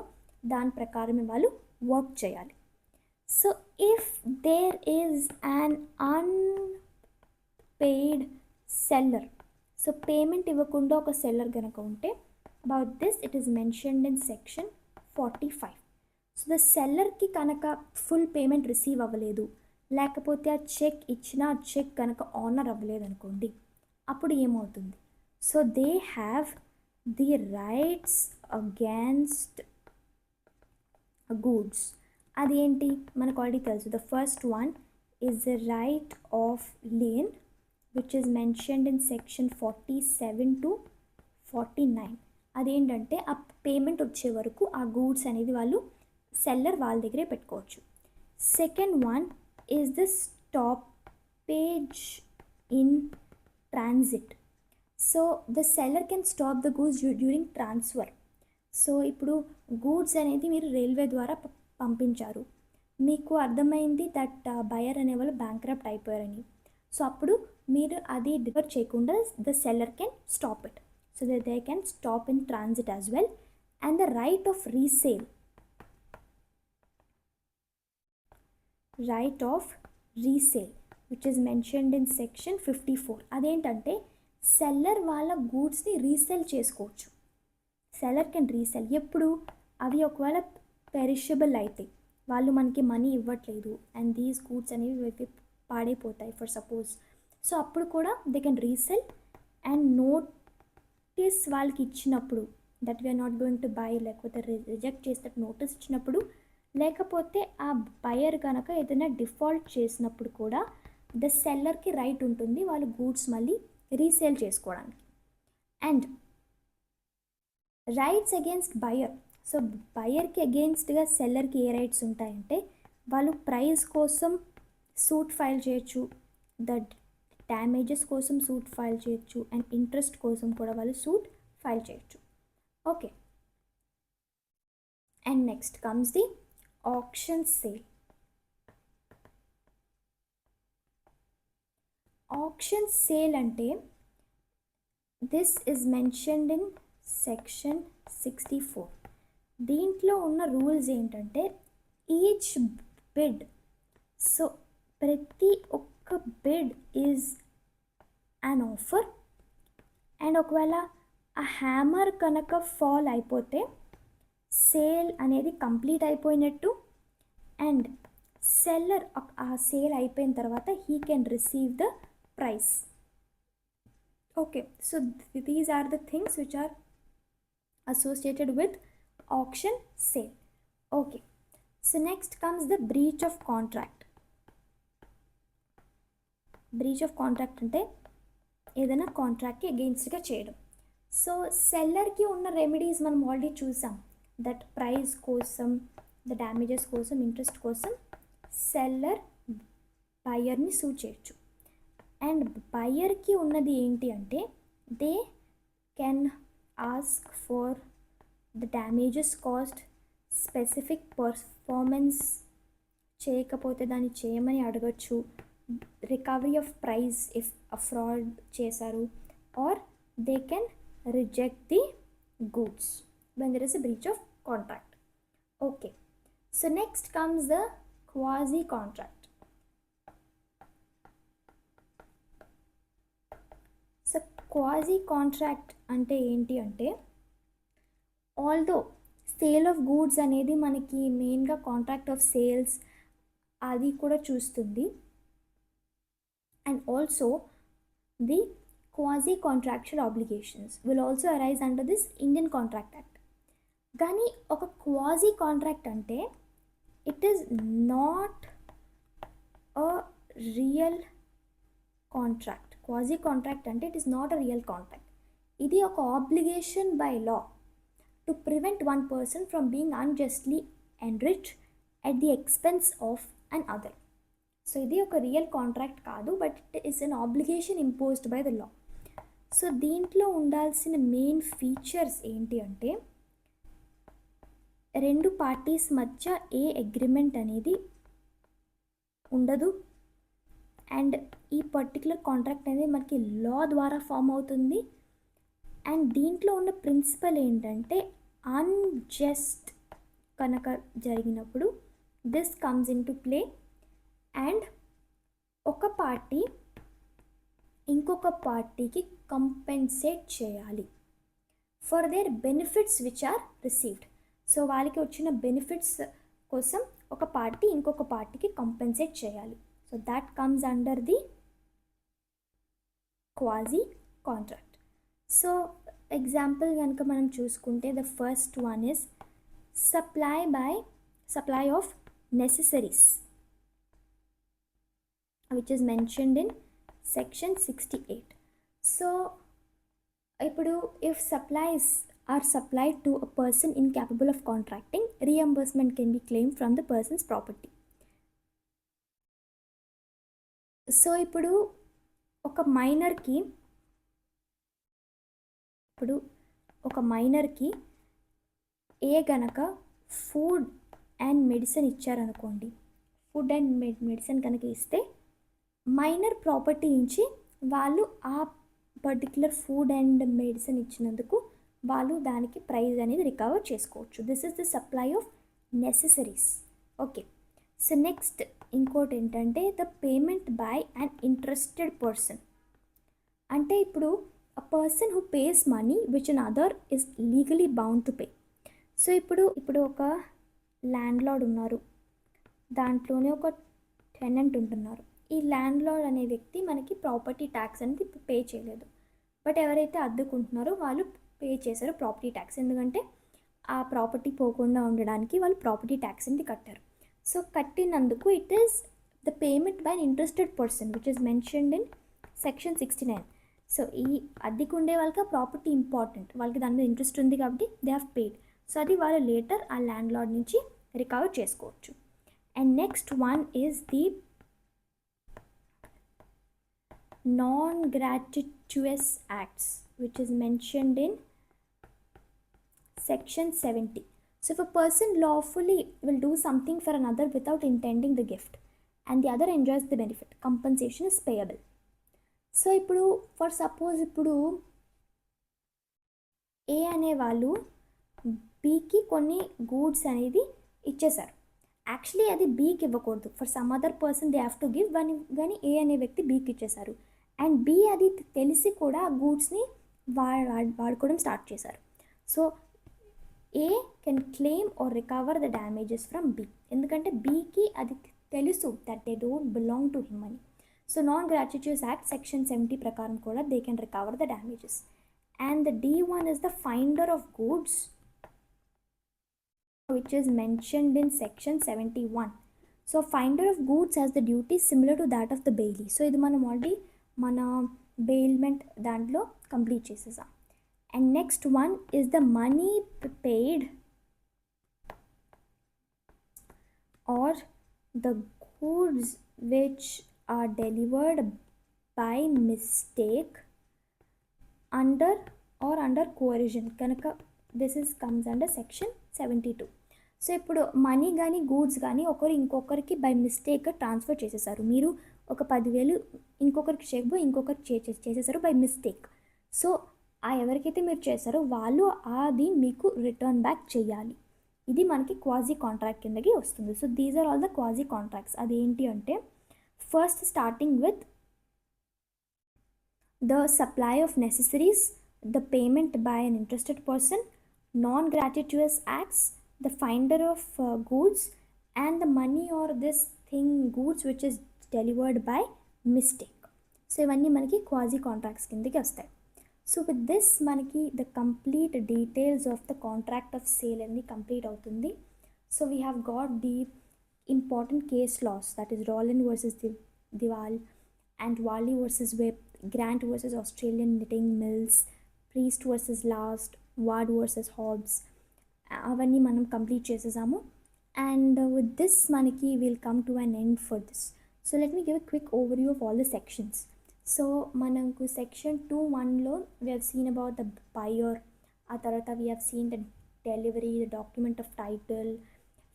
దాని ప్రకారమే వాళ్ళు వర్క్ చేయాలి. So if there is an unpaid seller, so payment ఇవ్వకుండా ఒక సెల్లర్ కనుక ఉంటే, about this it is mentioned in section 45. So the సెల్లర్కి కనుక ఫుల్ పేమెంట్ రిసీవ్ అవ్వలేదు, లేకపోతే ఆ చెక్ ఇచ్చిన ఆ చెక్ కనుక ఆనర్ అవ్వలేదు అనుకోండి, అప్పుడు ఏమవుతుంది? So they have the rights against goods. అదేంటి మనకు ఆల్రెడీ తెలుసు. The first one is the right of lane which is mentioned in section 47 to 49. అదేంటంటే ఆ పేమెంట్ వచ్చే వరకు ఆ గూడ్స్ అనేది వాళ్ళు సెల్లర్ వాళ్ళ దగ్గరే పెట్టుకోవచ్చు. Second one is the stoppage in transit. So the seller can stop the goods during transfer. So ఇప్పుడు గూడ్స్ అనేది మీరు రైల్వే ద్వారా పంపించారు, మీకు అర్థమైంది దట్ బయర్ అనేవాళ్ళు బ్యాంక్రప్ట్ అయిపోయారని. సో అప్పుడు మీరు అది డిఫర్ చేయకుండా the seller can stop it. So that they can stop in transit as well. And the right of resale, right of resale which is mentioned in section 54. అదేంటంటే seller వాళ్ళ గూడ్స్ని resale చేసుకోవచ్చు. Seller can resale ఎప్పుడు? అవి ఒకవేళ perishable అయితే, వాళ్ళు మనకి money ఇవ్వట్లేదు అండ్ దీస్ గూడ్స్ అనేవి పాడైపోతాయి ఫర్ సపోజ్. సో అప్పుడు కూడా they can resale. And notice వాళ్ళకి ఇచ్చినప్పుడు that we're not going to buy, లేకపోతే రిజెక్ట్ చేసినట్టు నోటీస్ ఇచ్చినప్పుడు, లేకపోతే ఆ బయర్ కనుక ఏదైనా డిఫాల్ట్ చేసినప్పుడు కూడా ద సెల్లర్కి రైట్ ఉంటుంది వాళ్ళు గూడ్స్ మళ్ళీ రీసేల్ చేసుకోవడానికి. And rights against buyer. So బయర్కి అగేన్స్ట్గా సెల్లర్కి ఏ రైట్స్ ఉంటాయంటే, వాళ్ళు ప్రైస్ కోసం సూట్ ఫైల్ చేయొచ్చు, ద డ్యామేజెస్ కోసం సూట్ ఫైల్ చేయొచ్చు, అండ్ ఇంట్రెస్ట్ కోసం కూడా వాళ్ళు సూట్ ఫైల్ చేయొచ్చు. Okay. And next comes the auction sale. Auction sale అంటే this is mentioned in section 64. దీంట్లో ఉన్న రూల్స్ ఏంటంటే ఈచ్ బిడ్, సో ప్రతి ఒక్క bid is an offer. And ఒకవేళ ఆ హ్యామర్ కనుక ఫాల్ అయిపోతే సేల్ అనేది కంప్లీట్ అయిపోయినట్టు. అండ్ సెల్లర్ ఆ సేల్ అయిపోయిన తర్వాత he can receive the price. Okay, so these are the things which are associated with auction sale. Okay, so next comes the breach of contract. Breach of contract అంటే ఏదైనా కాంట్రాక్ట్కి అగెయిన్స్ట్గా చేయడం. So సెల్లర్కి ఉన్న remedies మనం already చూసాం. That price కోసం, the damages కోసం, interest కోసం seller బయర్ని సూట్ చేయొచ్చు. అండ్ బయర్కి ఉన్నది ఏంటి అంటే they can ask for the damages cost, specific performance చేయకపోతే దాన్ని చేయమని అడగచ్చు, recovery of price if fraud చేశారు, or they can reject the goods when there is a breach of contract. Okay, so next comes the quasi contract. So quasi contract అంటే ఏంటి అంటే, although sale of goods అనేది మనకి మెయిన్గా contract of sales అది కూడా చూస్తుంది. And also the quasi contractual obligations will also arise under this Indian contract act. కానీ ఒక క్వాజీ కాంట్రాక్ట్ అంటే it is not a real contract. Quasi contract అంటే it is not a real contract. ఇది ఒక obligation by law to prevent one person from being unjustly enriched at the expense of another. So ఇది ఒక real contract కాదు, but it is an obligation imposed by the law. So దీంట్లో ఉండాల్సిన main features ఏంటి అంటే, రెండు parties మధ్య ఏ agreement అనేది ఉండదు. అండ్ ఈ పర్టికులర్ కాంట్రాక్ట్ అనేది మనకి లా ద్వారా ఫామ్ అవుతుంది. అండ్ దీంట్లో ఉన్న ప్రిన్సిపల్ ఏంటంటే, అన్జస్ట్ కనుక జరిగినప్పుడు this comes in to play. And ఒక పార్టీ ఇంకొక పార్టీకి కంపెన్సేట్ చేయాలి for their benefits which are received. So వాళ్ళకి వచ్చిన బెనిఫిట్స్ కోసం ఒక పార్టీ ఇంకొక పార్టీకి కంపెన్సేట్ చేయాలి. So that comes under the quasi contract. So example కనుక మనం చూసుకుంటే the first one is supply of necessaries which is mentioned in section 68. So ఇప్పుడు if supplies are supplied to a person incapable of contracting, reimbursement can be claimed from the person's property. So ఇప్పుడు ఒక మైనర్కి ఏ గనక food and medicine ఇచ్చారనుకోండి, food and medicine కనుక ఇస్తే minor property నుంచి వాళ్ళు ఆ పర్టిక్యులర్ ఫుడ్ అండ్ మెడిసిన్ ఇచ్చినందుకు వాళ్ళు దానికి ప్రైజ్ అనేది రికవర్ చేసుకోవచ్చు. This is the supply of necessaries. Okay, so next ఇంకోటి ఏంటంటే the payment by an interested person. అంటే ఇప్పుడు a person who pays money which another is legally bound to pay. So ఇప్పుడు ఒక land lord ఉన్నారు, దాంట్లోనే ఒక tenant ఉంటున్నారు. ఈ ల్యాండ్ లార్డ్ అనే వ్యక్తి మనకి ప్రాపర్టీ ట్యాక్స్ అనేది పే చేయలేదు, బట్ ఎవరైతే అద్దుకుంటున్నారో వాళ్ళు పే చేశారు ప్రాపర్టీ ట్యాక్స్. ఎందుకంటే ఆ ప్రాపర్టీ పోకుండా ఉండడానికి వాళ్ళు ప్రాపర్టీ ట్యాక్స్ అనేది కట్టారు. సో కట్టినందుకు it is the payment by an interested person which is mentioned in section 69. So ఈ అద్దెకుండే వాళ్ళకి ఆ ప్రాపర్టీ ఇంపార్టెంట్, వాళ్ళకి దాని మీద ఇంట్రెస్ట్ ఉంది కాబట్టి దే హ్యావ్ పేడ్. సో అది వాళ్ళు లేటర్ ఆ ల్యాండ్ లార్డ్ నుంచి రికవర్ చేసుకోవచ్చు. And next one is the non-gratuitous acts which is mentioned in section 70. So if a person lawfully will do something for another without intending the gift and the other enjoys the benefit, compensation is payable. So ఇప్పుడు for suppose ఇప్పుడు ఏ అనే వాళ్ళు బీకి కొన్ని goods అనేది ఇచ్చేశారు. Actually అది బీకి ఇవ్వకూడదు, for some other person they have to give, కానీ ఏ అనే వ్యక్తి బీకి ఇచ్చేశారు. అండ్ బి అది తెలిసి కూడా ఆ గూడ్స్ని వాడుకోవడం స్టార్ట్ చేశారు. సో A can claim or recover the damages from B, ఎందుకంటే బీకి అది తెలుసు that they don't belong to him అని. So non gratuitous act section 70 ప్రకారం కూడా they can recover the damages. And the D1 is the finder of goods which is mentioned in section 71. So finder of goods has the duty similar to that of the bailee. So ఇది మనం already మన bailment దాంట్లో complete చేసేసాం. And next one is the money paid or the goods which are delivered by mistake under coercion కనుక this is comes under section 72. So ఇప్పుడు money కానీ goods కానీ ఇంకొకరికి బై మిస్టేక్ ట్రాన్స్ఫర్ చేసేసారు. మీరు ఒక 10,000 ఇంకొకరికి చేయకపోయి ఇంకొకరికి చేసేసారు బై మిస్టేక్. సో ఆ ఎవరికైతే మీరు చేశారో వాళ్ళు అది మీకు రిటర్న్ బ్యాక్ చేయాలి. ఇది మనకి క్వాజీ కాంట్రాక్ట్ కిందకి వస్తుంది. So these are all the quasi contracts. అదేంటి అంటే first starting with the supply of necessaries, the payment by an interested person, non gratuitous acts, the finder of goods, and the money or this thing goods which is delivered by mistake. So ఇవన్నీ మనకి quasi contracts కిందకి వస్తాయి. So with this మనకి the complete details of the contract of sale అనేది complete అవుతుంది. So we have got the important case laws, that is Rowland versus Divall and Varley versus Whipp, Grant versus Australian knitting mills, Priest versus Last, Ward versus Hobbs, అవన్నీ మనం complete చేసేసాము. And with this మనకి will come to an end for this. So let me give a quick overview of all the sections. So మనకు section 2(1)లో we have seen about the buyer, ఆ తర్వాత we have seen the delivery, the document of title,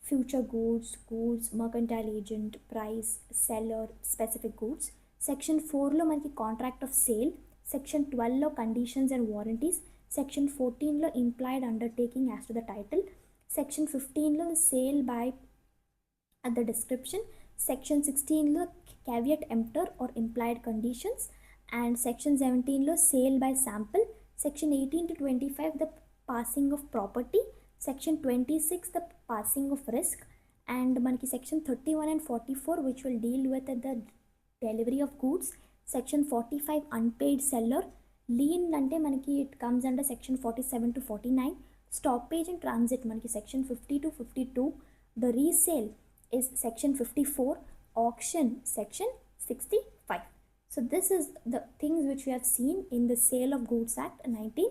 future goods, mercantile agent, price, seller, specific goods. Section 4లో మనకి contract of sale, section 12లో conditions and warranties, section 14లో implied undertaking as to the title, section 15లో sale by at the description. Section 16లో caveat emptor or implied conditions, and section 17లో sale by sample, section 18 to 25 the passing of property, section 26 the passing of risk, and మనకి section 31 and 44 which will deal with the delivery of goods, section 45 unpaid seller, lien అంటే మనకి it comes under section 47 to 49, stoppage in transit మనకి section 50 to 52, the resale is section 54, auction section 65. So this is the things which we have seen in the Sale of Goods Act 19